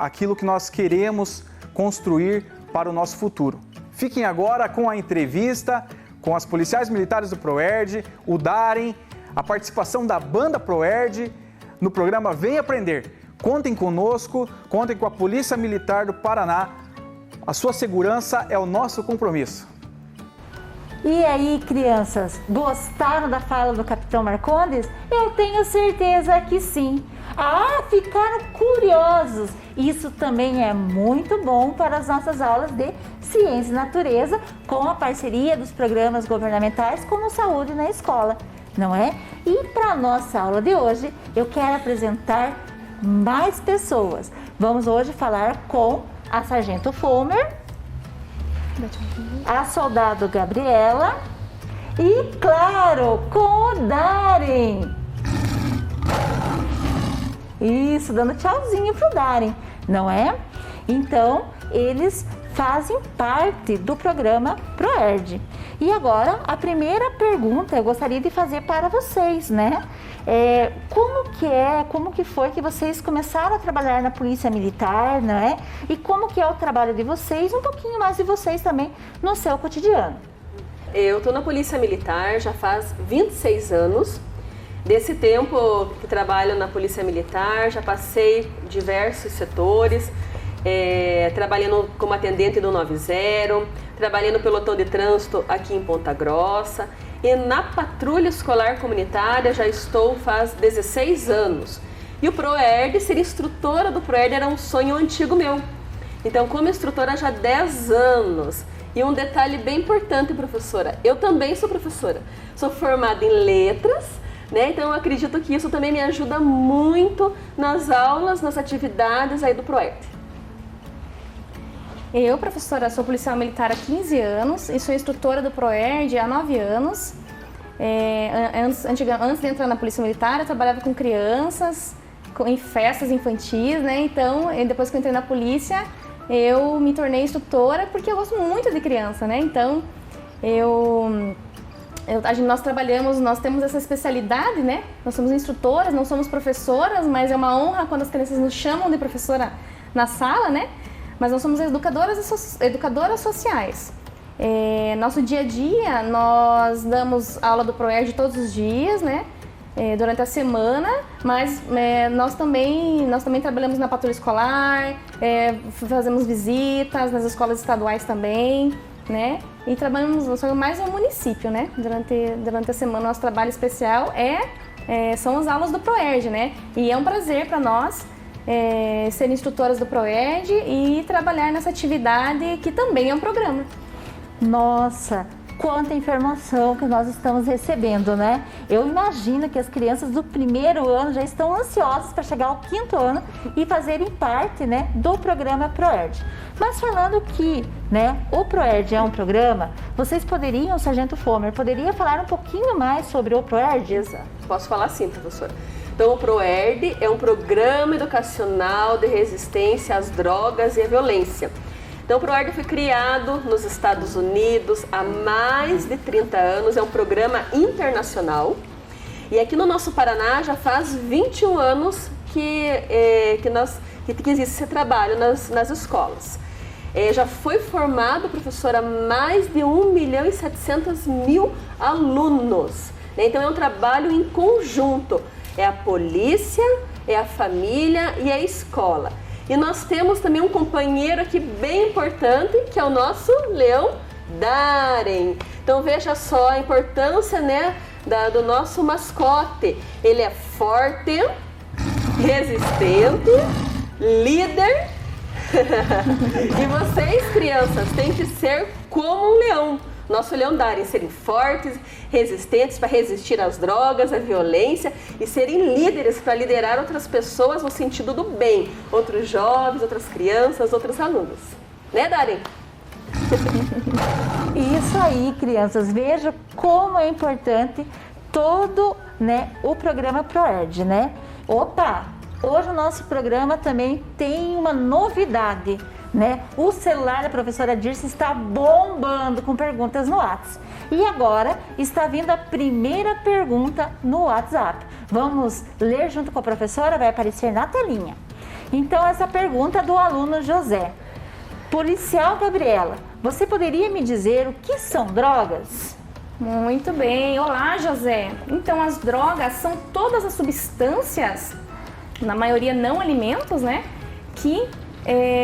aquilo que nós queremos construir para o nosso futuro. Fiquem agora com a entrevista com as policiais militares do PROERD, o Darem, a participação da banda PROERD no programa Vem Aprender. Contem conosco, contem com a Polícia Militar do Paraná. A sua segurança é o nosso compromisso. E aí, crianças, gostaram da fala do Capitão Marcondes? Eu tenho certeza que sim. Ah, ficaram curiosos. Isso também é muito bom para as nossas aulas de Ciência e Natureza, com a parceria dos programas governamentais como Saúde na Escola, não é? E para a nossa aula de hoje, eu quero apresentar mais pessoas. Vamos hoje falar com a Sargento Fulmer, a Soldado Gabriela e, claro, com o Darem. Isso, dando tchauzinho pro Darem, não é? Então, eles fazem parte do programa ProERD. E agora, a primeira pergunta eu gostaria de fazer para vocês, né? Como que foi que vocês começaram a trabalhar na Polícia Militar, né? E como que é o trabalho de vocês, um pouquinho mais de vocês também no seu cotidiano. Eu estou na Polícia Militar já faz 26 anos. Desse tempo que trabalho na Polícia Militar, já passei diversos setores, trabalhando como atendente do 90, trabalhei no pelotão de trânsito aqui em Ponta Grossa e na patrulha escolar comunitária já estou faz 16 anos. E o ProERD, ser instrutora do ProERD era um sonho antigo meu. Então, como instrutora já há 10 anos. E um detalhe bem importante, professora, eu também sou professora, sou formada em letras, né? Então eu acredito que isso também me ajuda muito nas aulas, nas atividades aí do ProERD. Eu, professora, sou policial militar há 15 anos e sou instrutora do ProERD há 9 anos. Antes de entrar na Polícia Militar, eu trabalhava com crianças, em festas infantis, né? Então, depois que eu entrei na polícia, eu me tornei instrutora porque eu gosto muito de criança, né? Então, nós temos essa especialidade, né? Nós somos instrutoras, não somos professoras, mas é uma honra quando as crianças nos chamam de professora na sala, né? Mas nós somos educadoras sociais. Nosso dia a dia, nós damos aula do ProERD todos os dias, né? Durante a semana, mas nós também trabalhamos na patrulha escolar, fazemos visitas nas escolas estaduais também, né? E trabalhamos mais no município, né? Durante a semana, nosso trabalho especial são as aulas do ProERD, né? E é um prazer para nós ser instrutoras do ProERD e trabalhar nessa atividade que também é um programa. Nossa, quanta informação que nós estamos recebendo, né? Eu imagino que as crianças do primeiro ano já estão ansiosas para chegar ao 5º ano e fazerem parte, né, do programa ProERD. Mas falando que, né, o ProERD é um programa, vocês poderiam, Sargento Fomer, poderia falar um pouquinho mais sobre o ProERD? Exato. Posso falar sim, professora. Então, o ProERD é um programa educacional de resistência às drogas e à violência. Então, o ProERD foi criado nos Estados Unidos há mais de 30 anos, é um programa internacional. E aqui no nosso Paraná já faz 21 anos que existe esse trabalho nas escolas. Já foi formado, professora, mais de 1.700.000 alunos. Então, é um trabalho em conjunto. É a polícia, é a família e a escola. E nós temos também um companheiro aqui bem importante, que é o nosso leão Darem. Então veja só a importância, né, do nosso mascote. Ele é forte, resistente, líder. E vocês, crianças, têm que ser como um leão. Nosso leão Darem, serem fortes, resistentes para resistir às drogas, à violência e serem líderes para liderar outras pessoas no sentido do bem, outros jovens, outras crianças, outros alunos. Né, Darem? Isso aí, crianças, veja como é importante todo, né, o programa ProERD, né? Opa, hoje o nosso programa também tem uma novidade, né? O celular da professora Dirce está bombando com perguntas no WhatsApp. E agora está vindo a primeira pergunta no WhatsApp. Vamos ler junto com a professora, vai aparecer na telinha. Então, essa pergunta é do aluno José. Policial Gabriela, você poderia me dizer o que são drogas? Muito bem. Olá, José. Então, as drogas são todas as substâncias, na maioria não alimentos, né? Que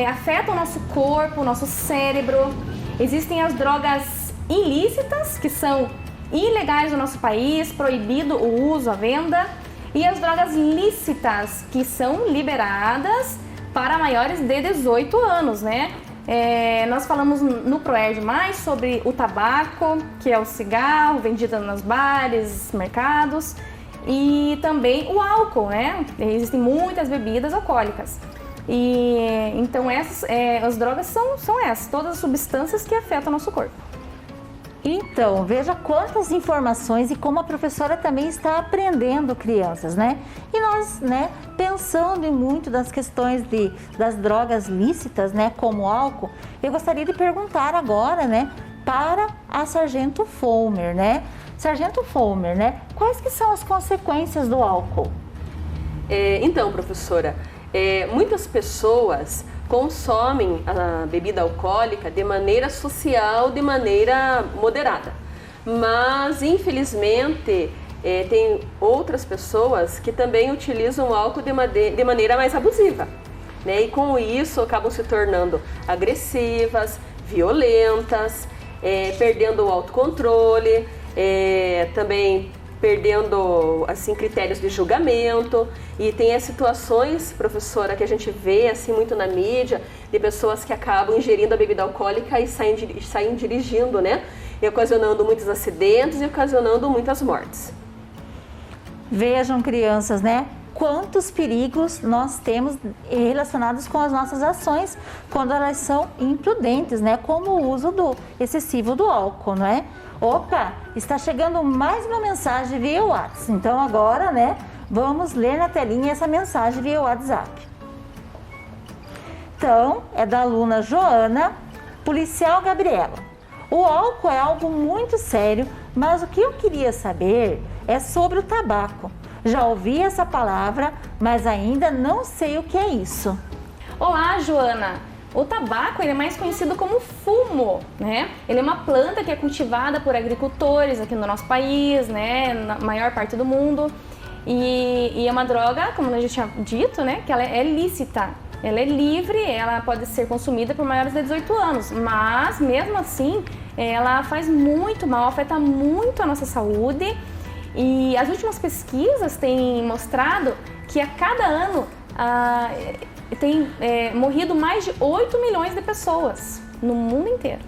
afetam o nosso corpo, o nosso cérebro. Existem as drogas ilícitas, que são ilegais no nosso país, proibido o uso, a venda. E as drogas lícitas, que são liberadas para maiores de 18 anos, né? Nós falamos no ProERD mais sobre o tabaco, que é o cigarro vendido nos bares, mercados, e também o álcool, né? Existem muitas bebidas alcoólicas. E então as drogas são essas, todas as substâncias que afetam o nosso corpo. Então, veja quantas informações e como a professora também está aprendendo crianças, né? E nós, né, pensando em muito das questões das drogas lícitas, né, como o álcool, eu gostaria de perguntar agora, né, para a Sargento Fulmer, né? Sargento Fulmer, né, quais que são as consequências do álcool? Então, professora, muitas pessoas consomem a bebida alcoólica de maneira social, de maneira moderada. Mas, infelizmente, tem outras pessoas que também utilizam o álcool de maneira mais abusiva, né? E com isso acabam se tornando agressivas, violentas, perdendo o autocontrole, também perdendo assim critérios de julgamento. E tem as situações, professora, que a gente vê assim muito na mídia, de pessoas que acabam ingerindo a bebida alcoólica e saem dirigindo, né? E ocasionando muitos acidentes e ocasionando muitas mortes. Vejam, crianças, né? Quantos perigos nós temos relacionados com as nossas ações quando elas são imprudentes, né? Como o uso excessivo do álcool, não é? Opa, está chegando mais uma mensagem via WhatsApp. Então agora, né, vamos ler na telinha essa mensagem via WhatsApp. Então, é da aluna Joana, policial Gabriela. O álcool é algo muito sério, mas o que eu queria saber é sobre o tabaco. Já ouvi essa palavra, mas ainda não sei o que é isso. Olá, Joana! O tabaco ele é mais conhecido como fumo, né? Ele é uma planta que é cultivada por agricultores aqui no nosso país, né? Na maior parte do mundo. E é uma droga, como a gente tinha dito, né? Que ela é lícita. Ela é livre, ela pode ser consumida por maiores de 18 anos. Mas, mesmo assim, ela faz muito mal, afeta muito a nossa saúde. E as últimas pesquisas têm mostrado que a cada ano tem morrido mais de 8 milhões de pessoas no mundo inteiro.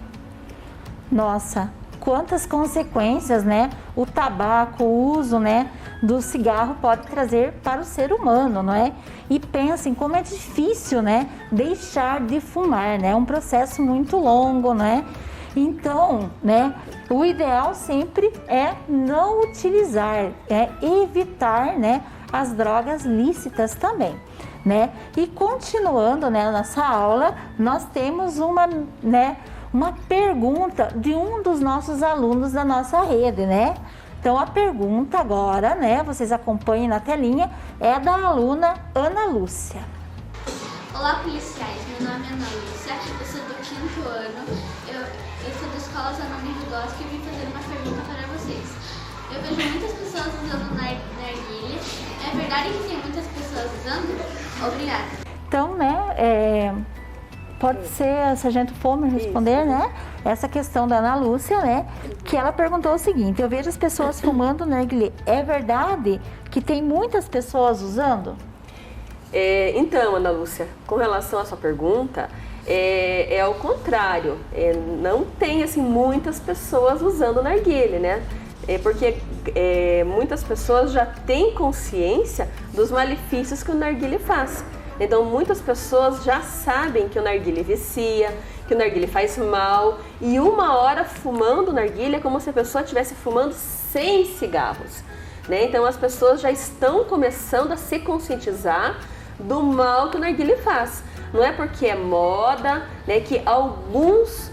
Nossa, quantas consequências, né? O tabaco, o uso, né, do cigarro pode trazer para o ser humano, não é? E pensem como é difícil, né, deixar de fumar, né? É um processo muito longo, né? Então, né, o ideal sempre é não utilizar, evitar, né, as drogas lícitas também, né? E continuando, né, a nossa aula, nós temos uma pergunta de um dos nossos alunos da nossa rede, né? Então a pergunta agora, né, vocês acompanhem na telinha, é da aluna Ana Lúcia. Olá, policiais, meu nome é Ana Lúcia, eu sou do 5º ano, eu sou da Escola Zona Gospel e vim fazer uma pergunta para vocês. Eu vejo muitas pessoas usando narguilé, é verdade que tem muitas pessoas usando? Obrigada. Então, né, pode ser a Sargento Fulmer responder, isso, né? Essa questão da Ana Lúcia, né? Que ela perguntou o seguinte: eu vejo as pessoas fumando narguilé. É verdade que tem muitas pessoas usando? Então, Ana Lúcia, com relação à sua pergunta, é ao contrário. Não tem assim muitas pessoas usando narguilé, né? Porque muitas pessoas já têm consciência dos malefícios que o narguilé faz. Então, muitas pessoas já sabem que o narguilé vicia, que o narguilé faz mal. E uma hora fumando o narguilé é como se a pessoa estivesse fumando 100 cigarros, né? Então, as pessoas já estão começando a se conscientizar do mal que o narguilé faz. Não é porque é moda, né, que alguns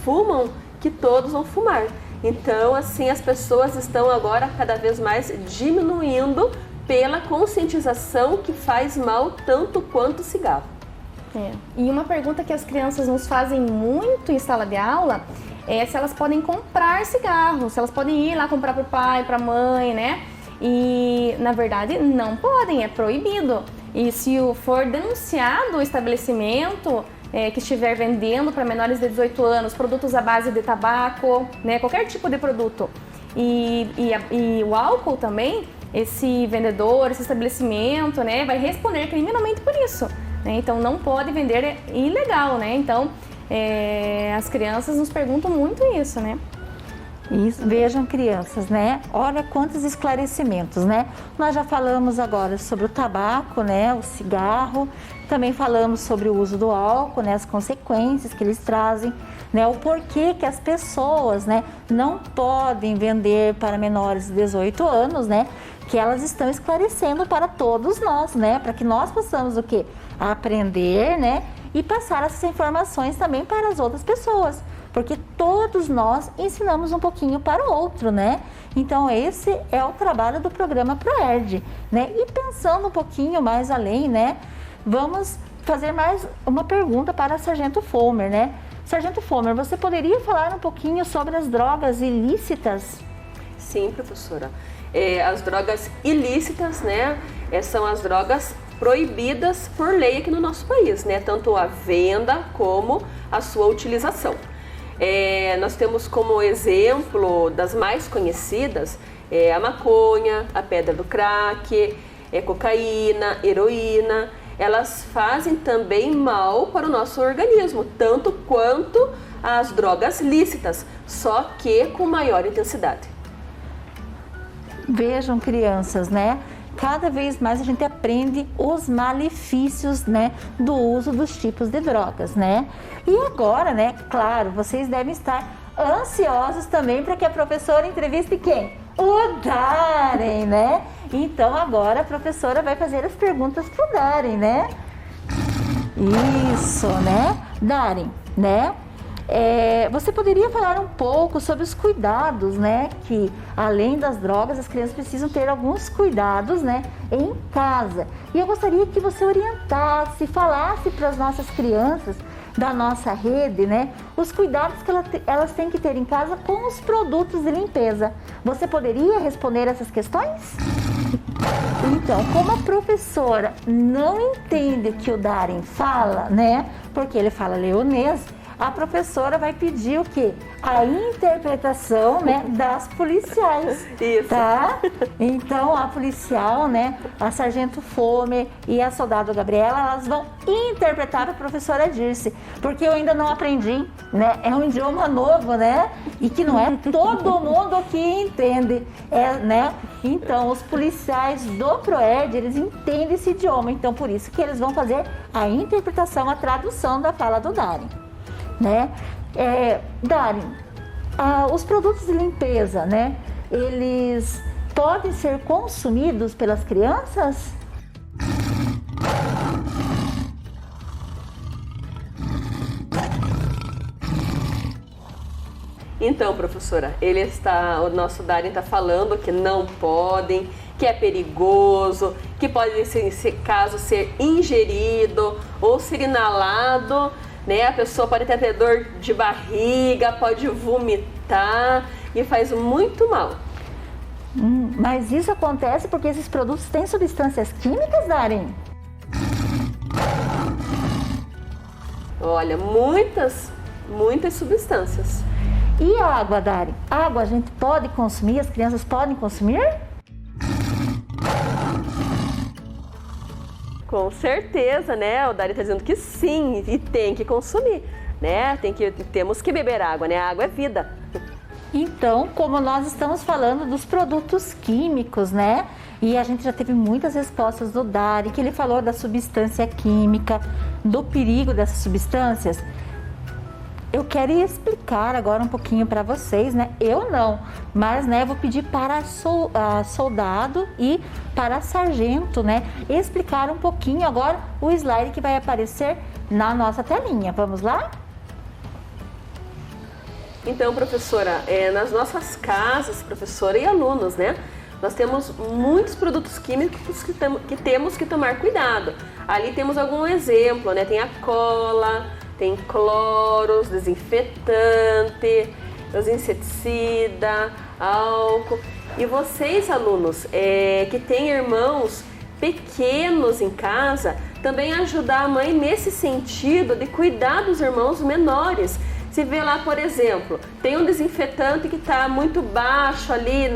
fumam que todos vão fumar. Então, assim, as pessoas estão agora cada vez mais diminuindo pela conscientização que faz mal tanto quanto o cigarro. E uma pergunta que as crianças nos fazem muito em sala de aula é se elas podem comprar cigarro, se elas podem ir lá comprar para o pai, para a mãe, né? E, na verdade, não podem, é proibido. E se for denunciado o estabelecimento que estiver vendendo para menores de 18 anos produtos à base de tabaco, né, qualquer tipo de produto, e o álcool também, esse vendedor, esse estabelecimento, né, vai responder criminalmente por isso, né? Então não pode vender, é ilegal, né? Então as crianças nos perguntam muito isso, né? Isso, vejam, crianças, né? Olha quantos esclarecimentos, né? Nós já falamos agora sobre o tabaco, né? O cigarro, também falamos sobre o uso do álcool, né? As consequências que eles trazem, né? O porquê que as pessoas, né? Não podem vender para menores de 18 anos, né? Que elas estão esclarecendo para todos nós, né? Para que nós possamos o quê? Aprender, né? E passar essas informações também para as outras pessoas. Porque todos nós ensinamos um pouquinho para o outro, né? Então esse é o trabalho do programa ProERD, né? E pensando um pouquinho mais além, né? Vamos fazer mais uma pergunta para a Sargento Fomer, né? Sargento Fomer, você poderia falar um pouquinho sobre as drogas ilícitas? Sim, professora. As drogas ilícitas, né? São as drogas proibidas por lei aqui no nosso país, né? Tanto a venda como a sua utilização. Nós temos como exemplo das mais conhecidas a maconha, a pedra do crack, cocaína, heroína. Elas fazem também mal para o nosso organismo, tanto quanto as drogas lícitas, só que com maior intensidade. Vejam, crianças, né? Cada vez mais a gente aprende os malefícios, né, do uso dos tipos de drogas, né? E agora, né, claro, vocês devem estar ansiosos também para que a professora entreviste quem? O Darem, né? Então agora a professora vai fazer as perguntas para o Darem, né? Isso, né? Darem, né? Você poderia falar um pouco sobre os cuidados, né? Que além das drogas, as crianças precisam ter alguns cuidados, né? Em casa. E eu gostaria que você orientasse, falasse para as nossas crianças da nossa rede, né? Os cuidados que elas têm que ter em casa com os produtos de limpeza. Você poderia responder essas questões? Então, como a professora não entende o que o Darem fala, né? Porque ele fala leonês, a professora vai pedir o quê? A interpretação, né, das policiais. Isso. Tá? Então, a policial, né, a Sargento Fomer e a Soldado Gabriela, elas vão interpretar a professora Dirce, porque eu ainda não aprendi, né? É um idioma novo, né? E que não é todo mundo que entende, né? Então, os policiais do ProERD, eles entendem esse idioma, então por isso que eles vão fazer a interpretação, a tradução da fala do Darem. Né? Darem, os produtos de limpeza, né? Eles podem ser consumidos pelas crianças? Então, professora, o nosso Darem está falando que não podem, que é perigoso, que pode, nesse caso, ser ingerido ou ser inalado, né? A pessoa pode ter dor de barriga, pode vomitar e faz muito mal. Mas isso acontece porque esses produtos têm substâncias químicas, Darem? Olha, muitas substâncias. E a água, Darem? Água a gente pode consumir? As crianças podem consumir? Com certeza, né? O Darem está dizendo que sim, e tem que consumir, né? Temos que beber água, né? A água é vida. Então, como nós estamos falando dos produtos químicos, né? E a gente já teve muitas respostas do Darem, que ele falou da substância química, do perigo dessas substâncias. Eu quero explicar agora um pouquinho para vocês, né? Eu não, mas né, vou pedir para soldado e para sargento, né? Explicar um pouquinho agora o slide que vai aparecer na nossa telinha. Vamos lá? Então, professora, nas nossas casas, professora e alunos, né? Nós temos muitos produtos químicos que temos que tomar cuidado. Ali temos algum exemplo, né? Tem a cola, tem cloro, desinfetante, os inseticida, álcool. E vocês, alunos, que têm irmãos pequenos em casa, também ajudar a mãe nesse sentido de cuidar dos irmãos menores. Se vê lá, por exemplo, tem um desinfetante que está muito baixo ali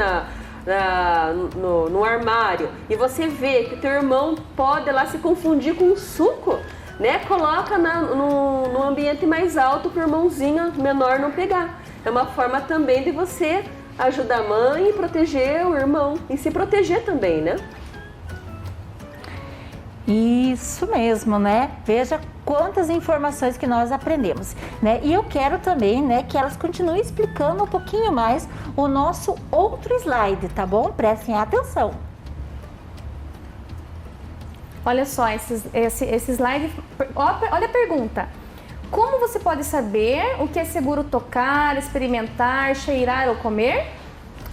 no armário e você vê que teu irmão pode lá se confundir com um suco, né? Coloca no ambiente mais alto para o irmãozinho menor não pegar. é uma forma também de você ajudar a mãe e proteger o irmão e se proteger também, né? Isso mesmo, né? Veja quantas informações que nós aprendemos, né? E eu quero também, né, que elas continuem explicando um pouquinho mais o nosso outro slide, tá bom? Prestem atenção. Olha só, esse slide, olha a pergunta. Como você pode saber o que é seguro tocar, experimentar, cheirar ou comer?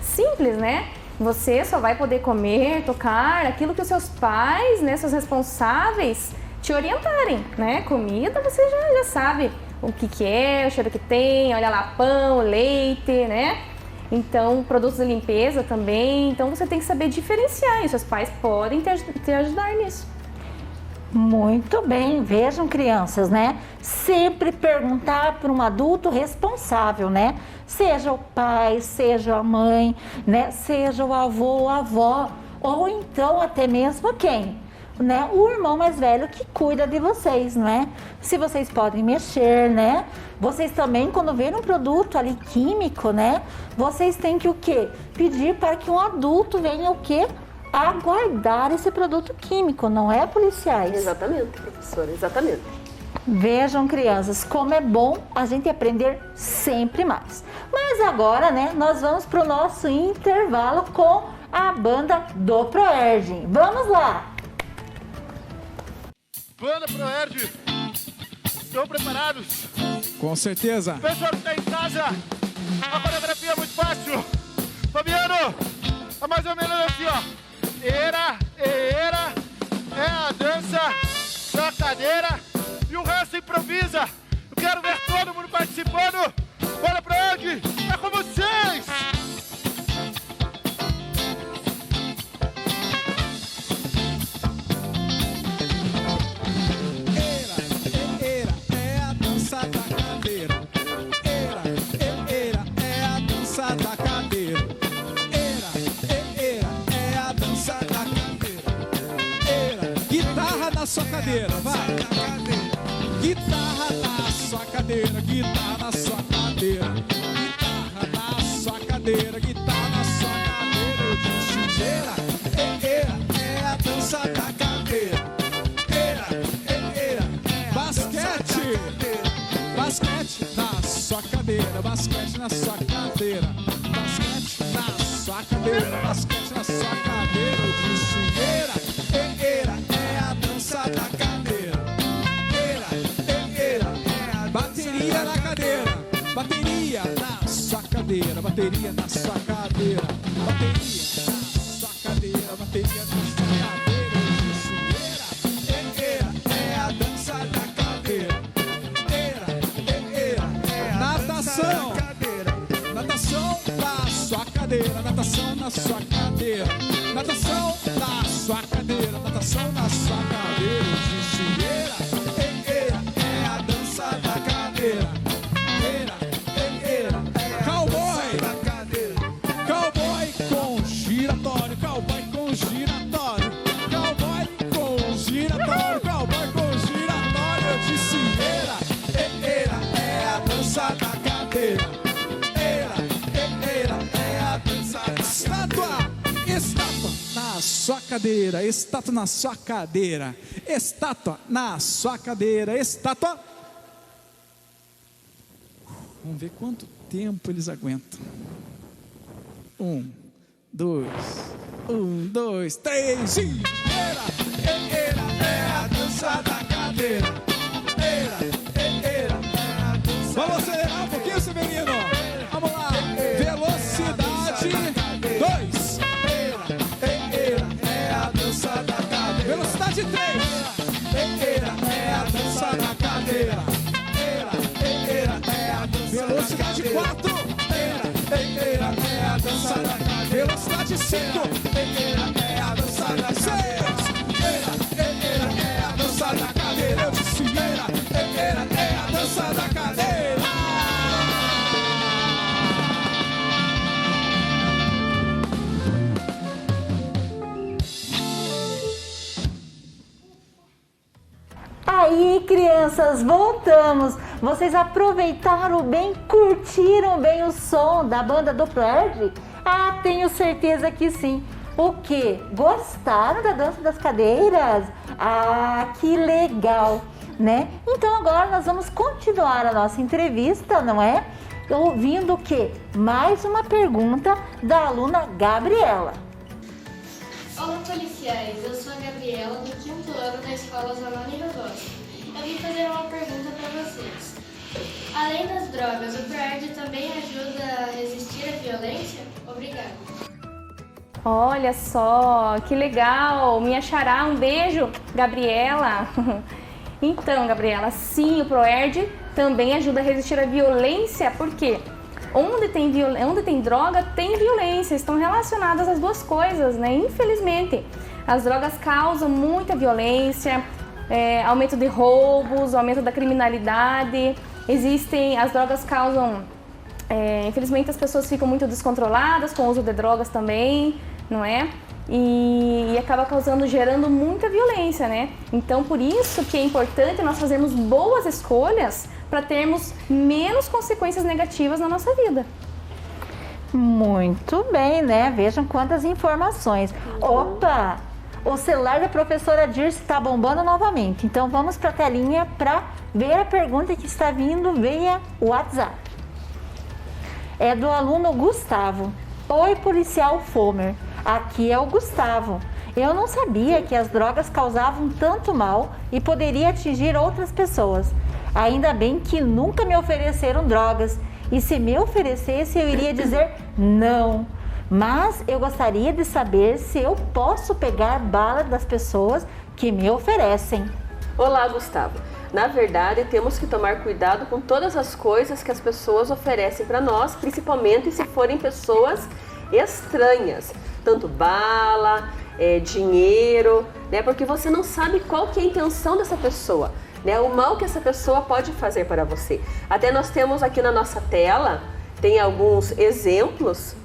Simples, né? Você só vai poder comer, tocar aquilo que os seus pais, né, seus responsáveis, te orientarem, né? Comida você já sabe o que é, o cheiro que tem, olha lá, pão, leite, né? Então, produtos de limpeza também. Então, você tem que saber diferenciar e seus pais podem te ajudar nisso. Muito bem, vejam, crianças, né? Sempre perguntar para um adulto responsável, né? Seja o pai, seja a mãe, né? Seja o avô ou a avó, ou então até mesmo quem? Né? O irmão mais velho que cuida de vocês, né? Se vocês podem mexer, né? Vocês também, quando verem um produto ali químico, né? Vocês têm que o quê? Pedir para que um adulto venha o quê? Aguardar esse produto químico, não é, policiais? Exatamente, professora, exatamente. Vejam, crianças, como é bom a gente aprender sempre mais. Mas agora, né, nós vamos para o nosso intervalo com a banda do Proerd. Vamos lá! Banda Proerd, estão preparados? Com certeza. Pessoal que está em casa, a coreografia é muito fácil. Fabiano, é mais ou menos assim, ó. Era, é a dança da cadeira e o resto improvisa. Eu quero ver todo mundo participando. Bora Proerd, é com vocês! Era, é a dança da cadeira. Era, é a dança da cadeira. Era, é a dança da cadeira. Guitarra na sua cadeira, vai. Guitarra na sua cadeira, guitarra na sua cadeira. Guitarra na sua cadeira, guitarra na sua cadeira. Eu disse, é a dança da cadeira. Basquete, basquete na sua cadeira, basquete na sua cadeira, basquete na sua cadeira, basquete na sua cadeira. Eu disse, é a dança da cadeira. Bateria na cadeira, bateria na sua cadeira, bateria na sua cadeira, bateria na sua cadeira, bateria na sua cadeira. Eu disse, é a dança da cadeira. Natação, natação na sua cadeira, natação na sua cadeira, natação na sua cadeira, natação na sua cadeira. Eu disse, é a dança da cadeira. Cowboy, cowboy com giratório, cowboy com giratório, cowboy com giratório, cowboy com giratório. Eu disse, é a dança da cadeira. É a dança da estátua, estátua na sua cadeira, estátua na sua cadeira, estátua na sua cadeira, estátua. Vamos ver quanto tempo eles aguentam. 1, 2, 3 e... Era, é a dança da cadeira. Era, é a dança. Vamos acelerar um pouquinho, Severino. Vamos lá. Velocidade 2. Era, é a dança da cadeira. Velocidade 3. Era, é a dança da cadeira. Velocidade 4. Era, é a dança da cadeira. Velocidade 5. É a dança da cadeira. É a dança da cadeira. Eu disse, é a dança da cadeira. Aí, crianças, voltamos. Vocês aproveitaram bem, curtiram bem o som da banda do Proerd? Ah, tenho certeza que sim. O quê? Gostaram da dança das cadeiras? Ah, que legal, né? Então agora nós vamos continuar a nossa entrevista, não é? Ouvindo o quê? Mais uma pergunta da aluna Gabriela. Olá, policiais. Eu sou a Gabriela, do 5º ano da Escola Zanoni Rogoski. Eu vim fazer uma pergunta para vocês. Além das drogas, o ProERD também ajuda a resistir à violência? Obrigada. Olha só, que legal! Minha xará, um beijo, Gabriela! Então, Gabriela, sim, o ProERD também ajuda a resistir à violência, porque onde tem droga, tem violência, estão relacionadas as duas coisas, né? Infelizmente, as drogas causam muita violência, aumento de roubos, aumento da criminalidade, as drogas causam, infelizmente as pessoas ficam muito descontroladas com o uso de drogas também, não é? E acaba gerando muita violência, né? Então, por isso que é importante nós fazermos boas escolhas para termos menos consequências negativas na nossa vida. Muito bem, né? Vejam quantas informações. Opa! O celular da professora Dirce está bombando novamente. Então, vamos para a telinha para ver a pergunta que está vindo via WhatsApp. É do aluno Gustavo. Oi, policial Fomer. Aqui é o Gustavo. Eu não sabia que as drogas causavam tanto mal e poderia atingir outras pessoas. Ainda bem que nunca me ofereceram drogas. E se me oferecesse, eu iria dizer não. Mas eu gostaria de saber se eu posso pegar bala das pessoas que me oferecem. Olá, Gustavo. Na verdade, temos que tomar cuidado com todas as coisas que as pessoas oferecem para nós, principalmente se forem pessoas estranhas. Tanto bala, dinheiro, né? Porque você não sabe qual que é a intenção dessa pessoa, né? O mal que essa pessoa pode fazer para você. Até nós temos aqui na nossa tela, tem alguns exemplos.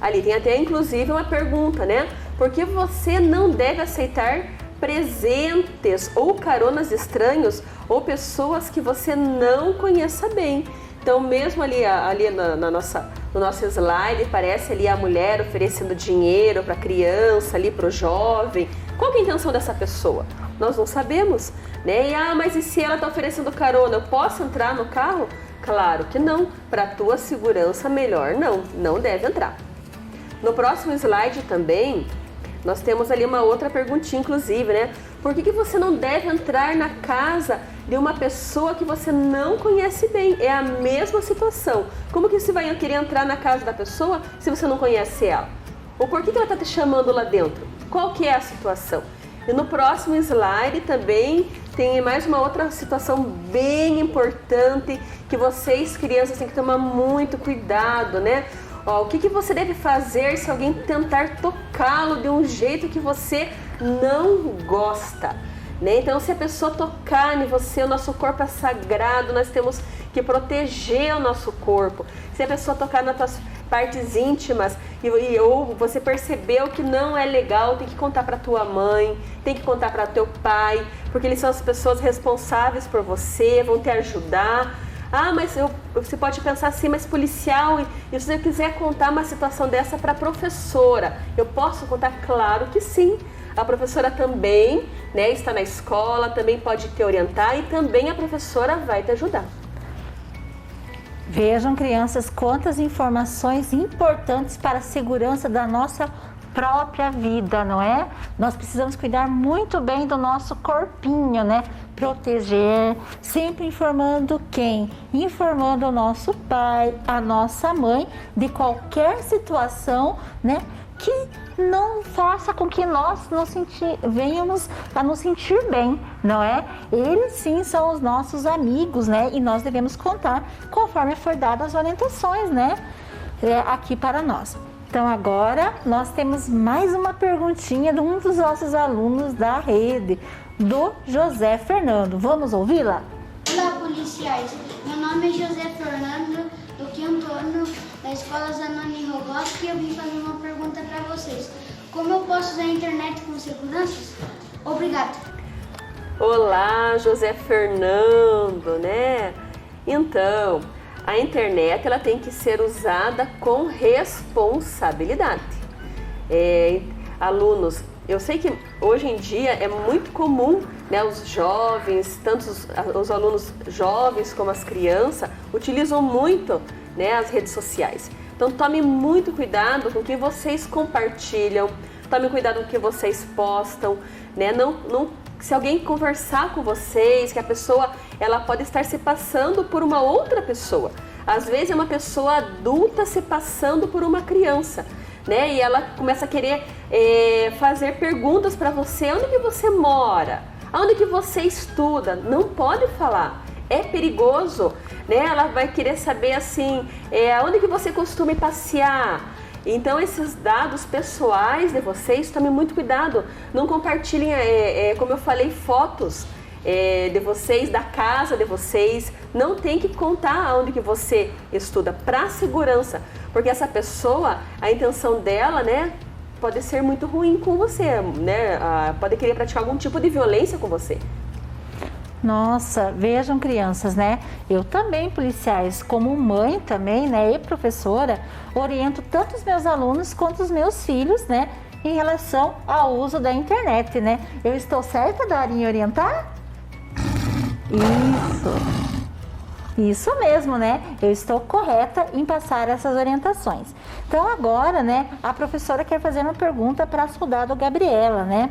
Ali tem até inclusive uma pergunta, né? Por que você não deve aceitar presentes ou caronas estranhos ou pessoas que você não conheça bem? Então, mesmo ali no nosso slide, parece ali a mulher oferecendo dinheiro para a criança, ali para o jovem. Qual que é a intenção dessa pessoa? Nós não sabemos, né? Mas e se ela está oferecendo carona, eu posso entrar no carro? Claro que não. Para a tua segurança, melhor não deve entrar. No próximo slide também, nós temos ali uma outra perguntinha, inclusive, né? Por que você não deve entrar na casa de uma pessoa que você não conhece bem? É a mesma situação. Como que você vai querer entrar na casa da pessoa se você não conhece ela? Ou por que ela está te chamando lá dentro? Qual que é a situação? E no próximo slide também tem mais uma outra situação bem importante que vocês, crianças, têm que tomar muito cuidado, né? O que você deve fazer se alguém tentar tocá-lo de um jeito que você não gosta, né? Então, se a pessoa tocar em você, o nosso corpo é sagrado, nós temos que proteger o nosso corpo. Se a pessoa tocar nas tuas partes íntimas ou você percebeu que não é legal, tem que contar para tua mãe, tem que contar para teu pai, porque eles são as pessoas responsáveis por você, vão te ajudar. Mas você pode pensar assim, mas policial, e se eu quiser contar uma situação dessa para a professora, eu posso contar? Claro que sim. A professora também, né, está na escola, também pode te orientar e também a professora vai te ajudar. Vejam, crianças, quantas informações importantes para a segurança da nossa própria vida, não é? Nós precisamos cuidar muito bem do nosso corpinho, né? Proteger, sempre informando quem? Informando o nosso pai, a nossa mãe, de qualquer situação, né? Que não faça com que nós venhamos a nos sentir bem, não é? Eles sim são os nossos amigos, né? E nós devemos contar conforme for dadas as orientações, né? Aqui para nós. Então agora nós temos mais uma perguntinha de um dos nossos alunos da rede, do José Fernando. Vamos ouvi-la? Olá, policiais. Meu nome é José Fernando, do 5º ano da Escola Zanoni Rogoski, e eu vim fazer uma pergunta para vocês. Como eu posso usar a internet com segurança? Obrigado. Olá, José Fernando, né? Então, a internet ela tem que ser usada com responsabilidade. Alunos, eu sei que hoje em dia é muito comum, né, os jovens, tanto os alunos jovens como as crianças, utilizam muito, né, as redes sociais. Então tome muito cuidado com o que vocês compartilham, tome cuidado com o que vocês postam, né? Se alguém conversar com vocês, que a pessoa ela pode estar se passando por uma outra pessoa. Às vezes é uma pessoa adulta se passando por uma criança, né? E ela começa a querer fazer perguntas para você. Onde que você mora? Onde que você estuda? Não pode falar. É perigoso, né? Ela vai querer saber assim, onde que você costuma passear. Então esses dados pessoais de vocês, tomem muito cuidado. Não compartilhem, como eu falei, fotos de vocês, da casa de vocês. Não tem que contar onde que você estuda, para segurança. Porque essa pessoa, a intenção dela, né, pode ser muito ruim com você, né? Pode querer praticar algum tipo de violência com você. Nossa, vejam crianças, né? Eu também, policiais, como mãe também, né, e professora, oriento tanto os meus alunos quanto os meus filhos, né, em relação ao uso da internet, né? Eu estou certa, Dara, em orientar? Isso mesmo, né? Eu estou correta em passar essas orientações. Então agora, né, a professora quer fazer uma pergunta para a soldado Gabriela, né?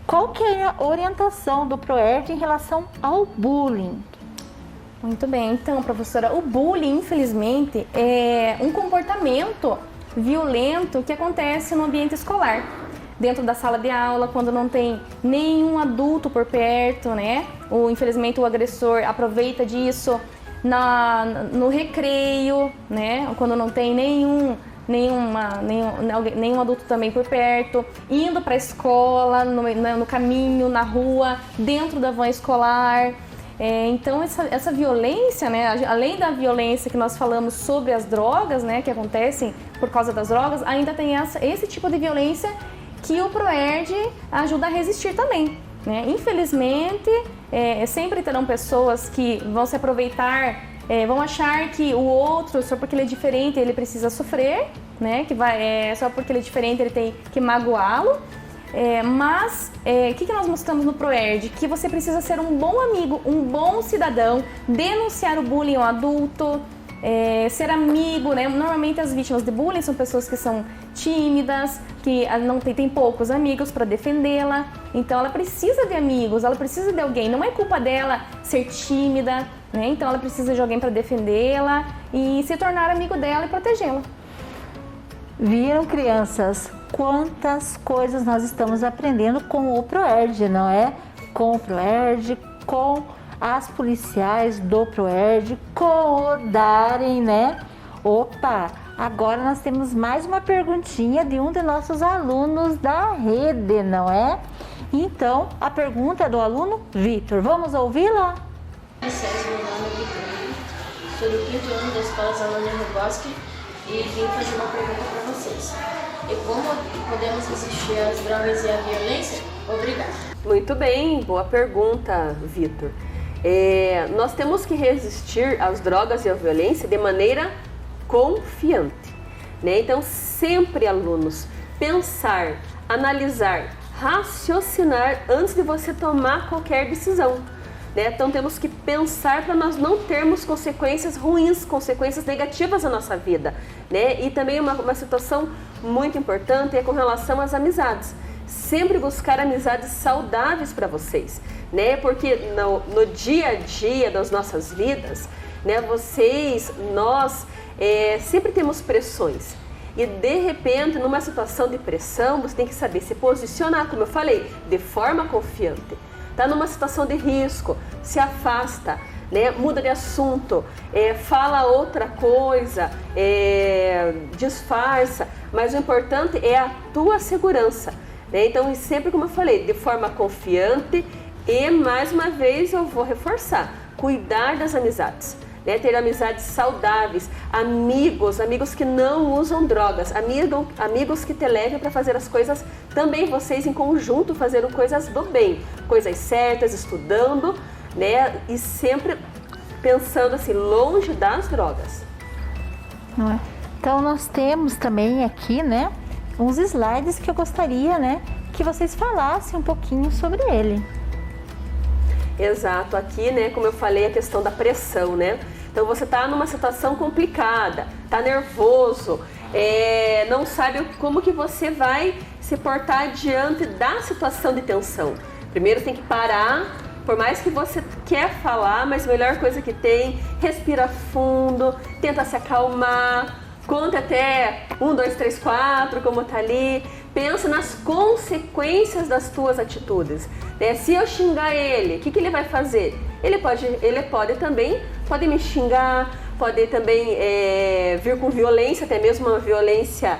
Qual que é a orientação do ProERD em relação ao bullying? Muito bem, então, professora, o bullying, infelizmente, é um comportamento violento que acontece no ambiente escolar. Dentro da sala de aula, quando não tem nenhum adulto por perto, né? Infelizmente, o agressor aproveita disso no recreio, né? Quando não tem nenhum adulto também por perto, indo para a escola, no caminho, na rua, dentro da van escolar. Então essa violência, né, além da violência que nós falamos sobre as drogas, né, que acontecem por causa das drogas, ainda tem esse tipo de violência que o ProERD ajuda a resistir também, né? Infelizmente, sempre terão pessoas que vão se aproveitar, vão achar que o outro, só porque ele é diferente, ele precisa sofrer, né? Só porque ele é diferente, ele tem que magoá-lo. Mas o que nós mostramos no ProERD? Que você precisa ser um bom amigo, um bom cidadão, denunciar o bullying ao adulto, ser amigo, né? Normalmente as vítimas de bullying são pessoas que são tímidas, que não tem poucos amigos para defendê-la. Então ela precisa de amigos, ela precisa de alguém. Não é culpa dela ser tímida, né? Então ela precisa de alguém para defendê-la e se tornar amigo dela e protegê-la. Viram, crianças, quantas coisas nós estamos aprendendo com o ProERD, não é? Com o ProERD, com as policiais do ProERD, com o Darem, né? Opa, agora nós temos mais uma perguntinha de um de nossos alunos da rede, não é? Então, a pergunta é do aluno Vitor. Vamos ouvi-la? Meu nome é Vitor, sou do 5º ano da Escola Zanoni Rogoski e vim fazer uma pergunta para vocês. E como podemos resistir às drogas e à violência? Obrigada. Muito bem, boa pergunta, Vitor. Nós temos que resistir às drogas e à violência de maneira confiante, né? Então, sempre, alunos, pensar, analisar, raciocinar antes de você tomar qualquer decisão, né? Então, temos que pensar para nós não termos consequências ruins, consequências negativas na nossa vida, né? E também uma situação muito importante é com relação às amizades. Sempre buscar amizades saudáveis para vocês, né? Porque no dia a dia das nossas vidas, né? Nós sempre temos pressões. E de repente, numa situação de pressão, você tem que saber se posicionar, como eu falei, de forma confiante. Está numa situação de risco, se afasta, né? Muda de assunto, fala outra coisa, disfarça, mas o importante é a tua segurança, né? Então, sempre como eu falei, de forma confiante e, mais uma vez, eu vou reforçar, cuidar das amizades, né? Ter amizades saudáveis, amigos que não usam drogas, amigos que te levem para fazer as coisas também vocês em conjunto, fazendo coisas do bem, coisas certas, estudando, né? E sempre pensando assim, longe das drogas. Não é? Então nós temos também aqui, né, uns slides que eu gostaria, né, que vocês falassem um pouquinho sobre ele. Exato, aqui, né, como eu falei, a questão da pressão, né? Então você está numa situação complicada, está nervoso, não sabe como que você vai se portar diante da situação de tensão. Primeiro tem que parar, por mais que você quer falar, mas a melhor coisa que tem, respira fundo, tenta se acalmar, conta até 1, 2, 3, 4, como tá ali, pensa nas consequências das tuas atitudes. Né? Se eu xingar ele, o que ele vai fazer? Ele pode também me xingar, pode também vir com violência, até mesmo uma violência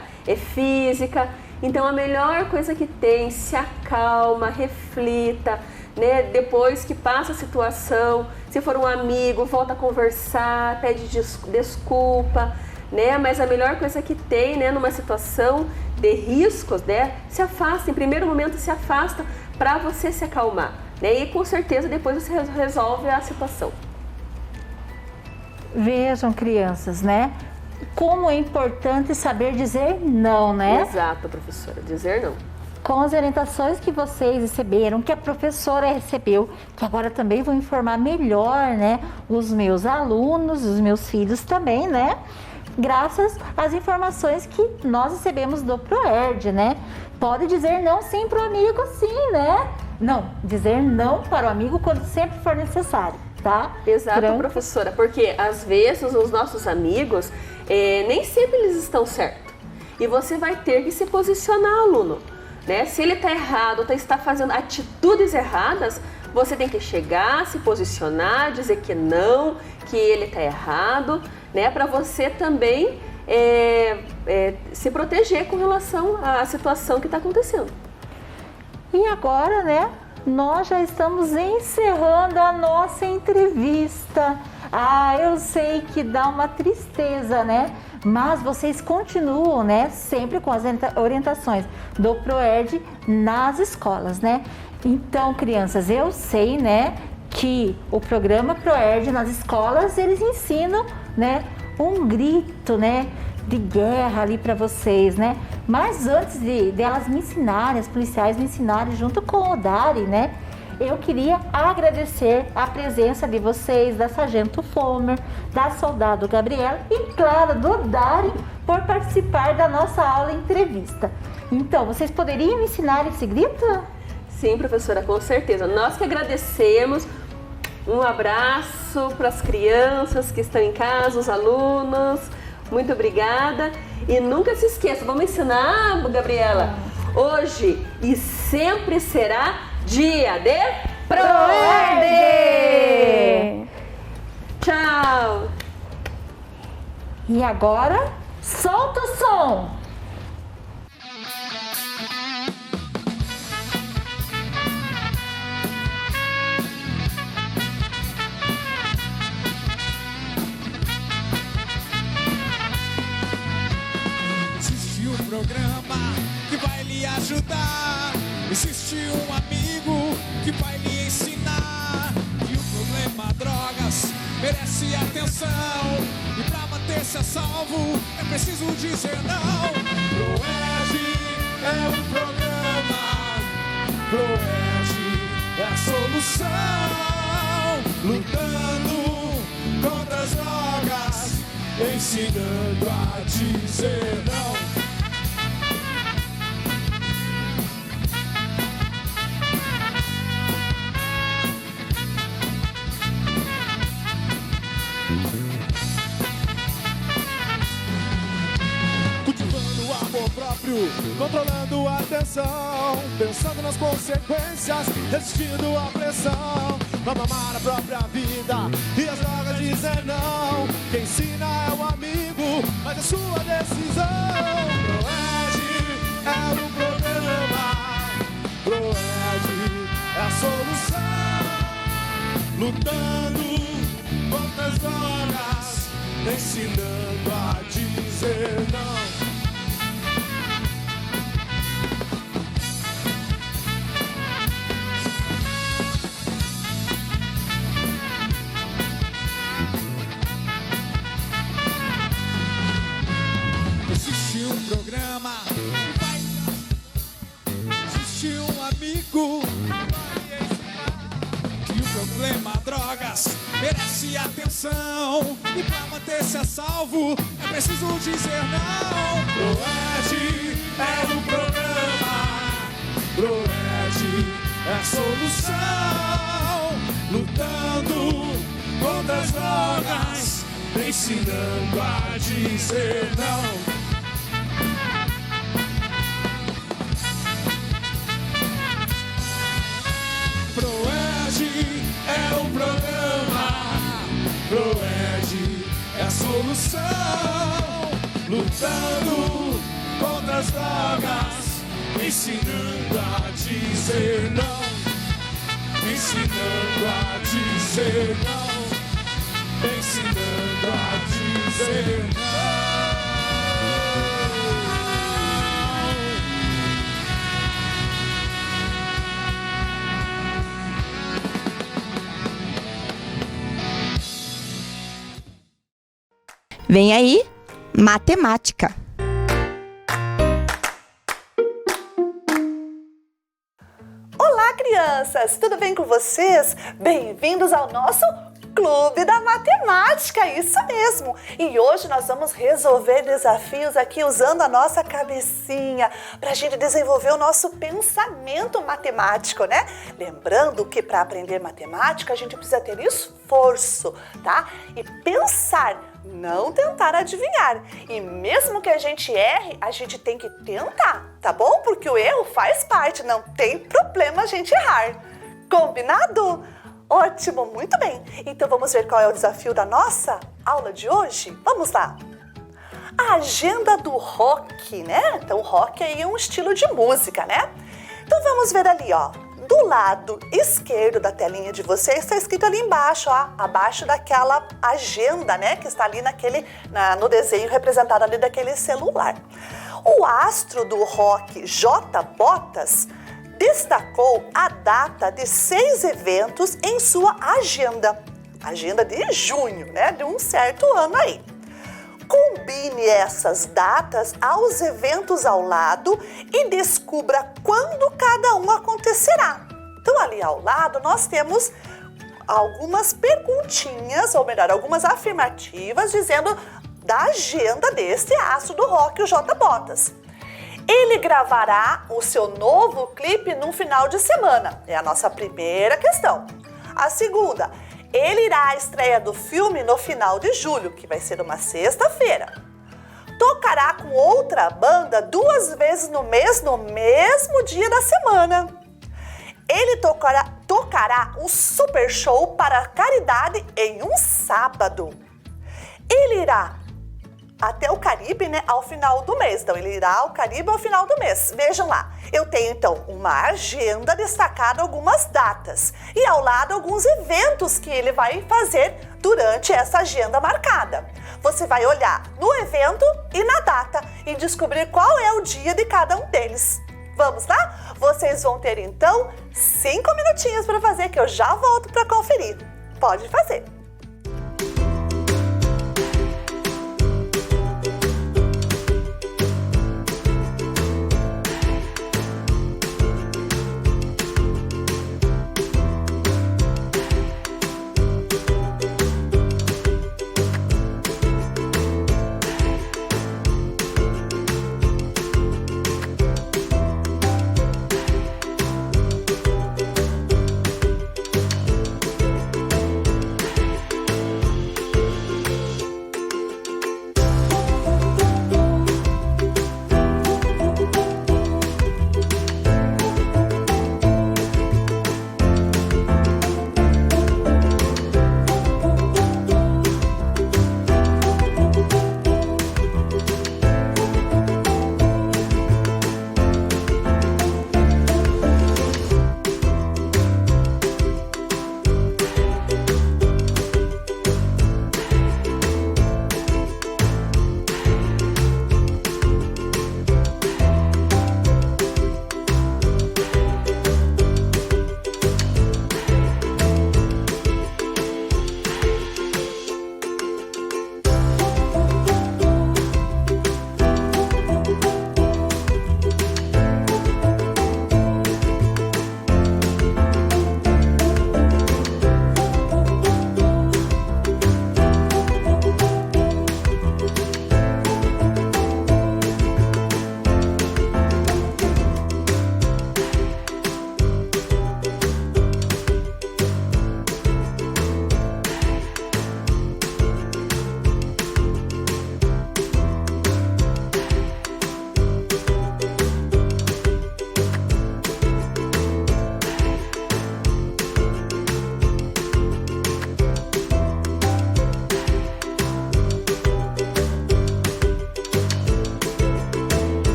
física. Então a melhor coisa que tem, se acalma, reflita, né? Depois que passa a situação, se for um amigo, volta a conversar, pede desculpa, né? Mas a melhor coisa que tem, né, numa situação de riscos, né, se afasta, em primeiro momento se afasta para você se acalmar, né? E com certeza depois você resolve a situação. Vejam, crianças, né? Como é importante saber dizer não, né? Exato, professora, dizer não. Com as orientações que vocês receberam, que a professora recebeu, que agora também vou informar melhor, né, os meus alunos, os meus filhos também, né, graças às informações que nós recebemos do ProERD, né. Pode dizer não sim para o amigo, sim, né. Não, dizer não para o amigo quando sempre for necessário, tá? Exato, professora, porque às vezes os nossos amigos, nem sempre eles estão certos. E você vai ter que se posicionar, aluno. Né? Se ele está errado, está fazendo atitudes erradas, você tem que chegar, se posicionar, dizer que não, que ele está errado, né? Para você também se proteger com relação à situação que está acontecendo. E agora, né, nós já estamos encerrando a nossa entrevista. Eu sei que dá uma tristeza, né? Mas vocês continuam, né, sempre com as orientações do ProERD nas escolas, né? Então, crianças, eu sei, né, que o programa ProERD nas escolas, eles ensinam, né, um grito, né, de guerra ali para vocês, né? Mas antes delas me ensinarem, as policiais me ensinarem junto com o Dari, né? Eu queria agradecer a presença de vocês, da Sargento Fomer, da Soldado Gabriela e, claro, do Dari, por participar da nossa aula entrevista. Então, vocês poderiam ensinar esse grito? Sim, professora, com certeza. Nós que agradecemos. Um abraço para as crianças que estão em casa, os alunos. Muito obrigada. E nunca se esqueça, vamos ensinar, Gabriela? Hoje e sempre será dia de ProERD! Tchau! E agora, solta o som! Existe um programa que vai lhe ajudar. Existe um amigo que vai lhe ensinar que o problema drogas merece atenção. E pra manter-se a salvo é preciso dizer não. ProERD é um programa, ProERD é a solução. Lutando contra as drogas, ensinando a dizer não. Cultivando o amor próprio, controlando a atenção, pensando nas consequências, resistindo à pressão. Vamos amar a própria vida e as drogas dizer não. Quem ensina é o amigo, mas é sua decisão. ProERD é o programa, ProERD é a solução. Lutando contra as drogas, ensinando a dizer não. Existe um programa, existe um amigo, e o problema drogas merece atenção. E pra manter-se a salvo é preciso dizer não. ProEd é o programa, ProEd é a solução. Lutando contra as drogas, ensinando a dizer não. ProEd é o programa, ProEd é a solução. Lutando contra as drogas, ensinando a dizer não. Ensinando a dizer não. Ensinando a dizer não. Vem aí, matemática. Olá, crianças! Tudo bem com vocês? Bem-vindos ao nosso Clube da Matemática, isso mesmo! E hoje nós vamos resolver desafios aqui usando a nossa cabecinha para a gente desenvolver o nosso pensamento matemático, né? Lembrando que para aprender matemática a gente precisa ter esforço, tá? E pensar, não tentar adivinhar. E mesmo que a gente erre, a gente tem que tentar, tá bom? Porque o erro faz parte, não tem problema a gente errar. Combinado? Ótimo, muito bem. Então vamos ver qual é o desafio da nossa aula de hoje? Vamos lá. A agenda do rock, né? Então o rock aí é um estilo de música, né? Então vamos ver ali, ó. Do lado esquerdo da telinha de vocês está escrito ali embaixo, ó, abaixo daquela agenda, né, que está ali no desenho representado ali daquele celular. O astro do rock J. Bottas destacou a data de 6 eventos em sua agenda de junho, né, de um certo ano aí. Combine essas datas aos eventos ao lado e descubra quando cada um acontecerá. Então, ali ao lado, nós temos algumas perguntinhas, ou melhor, algumas afirmativas dizendo da agenda deste astro do rock, o J. Bottas. Ele gravará o seu novo clipe no final de semana. É a nossa primeira questão. A segunda, ele irá à estreia do filme no final de julho, que vai ser uma sexta-feira. Tocará com outra banda 2 vezes no mês, no mesmo dia da semana. Ele tocará um super show para caridade em um sábado. Ele irá até o Caribe, né, ao final do mês. Então, ele irá ao Caribe ao final do mês. Vejam lá, eu tenho, então, uma agenda destacada, algumas datas. E ao lado, alguns eventos que ele vai fazer durante essa agenda marcada. Você vai olhar no evento e na data e descobrir qual é o dia de cada um deles. Vamos lá? Vocês vão ter, então, 5 minutinhos para fazer, que eu já volto para conferir. Pode fazer.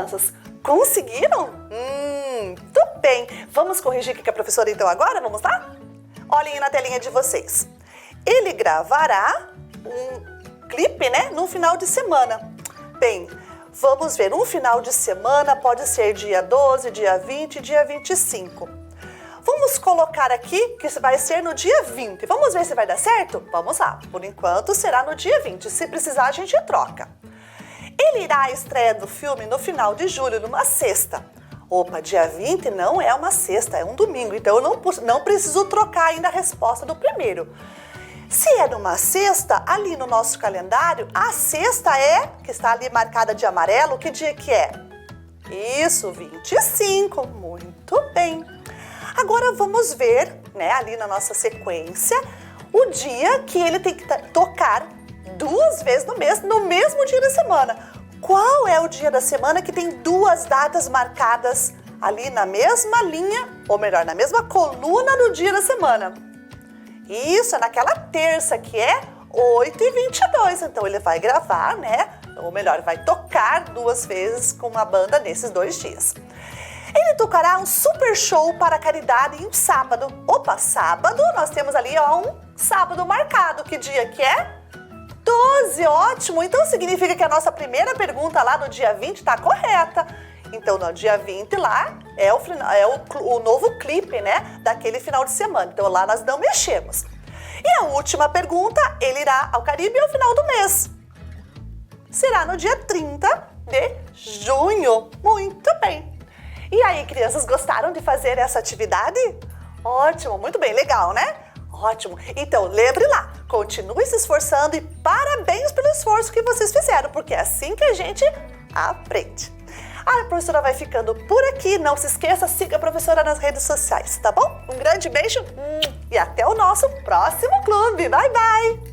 crianças? Conseguiram? Muito bem. Vamos corrigir o que a professora então agora? Vamos lá? Olhem aí na telinha de vocês. Ele gravará um clipe, né, no final de semana. Bem, vamos ver. Um final de semana pode ser dia 12, dia 20, dia 25. Vamos colocar aqui que vai ser no dia 20. Vamos ver se vai dar certo? Vamos lá. Por enquanto será no dia 20. Se precisar, a gente troca. Ele irá à estreia do filme no final de julho, numa sexta. Opa, dia 20 não é uma sexta, é um domingo. Então eu não preciso trocar ainda a resposta do primeiro. Se é numa sexta, ali no nosso calendário, a sexta que está ali marcada de amarelo, que dia que é? Isso, 25. Muito bem. Agora vamos ver, né, ali na nossa sequência, o dia que ele tem que tocar 2 vezes no mesmo dia da semana. Qual é o dia da semana que tem 2 datas marcadas ali na mesma linha, ou melhor, na mesma coluna do dia da semana? Isso, é naquela terça que é 8h22. Então ele vai gravar, né? Ou melhor, vai tocar 2 vezes com uma banda nesses 2 dias. Ele tocará um super show para a caridade em um sábado. Opa, sábado, nós temos ali um sábado marcado. Que dia que é? 12, ótimo! Então significa que a nossa primeira pergunta lá no dia 20 está correta. Então no dia 20 lá é o novo clipe, né, daquele final de semana. Então lá nós não mexemos. E a última pergunta, ele irá ao Caribe ao final do mês. Será no dia 30 de junho. Muito bem! E aí, crianças, gostaram de fazer essa atividade? Ótimo, muito bem, legal, né? Ótimo. Então, lembre lá, continue se esforçando e parabéns pelo esforço que vocês fizeram, porque é assim que a gente aprende. A professora vai ficando por aqui. Não se esqueça, siga a professora nas redes sociais, tá bom? Um grande beijo e até o nosso próximo clube. Bye, bye!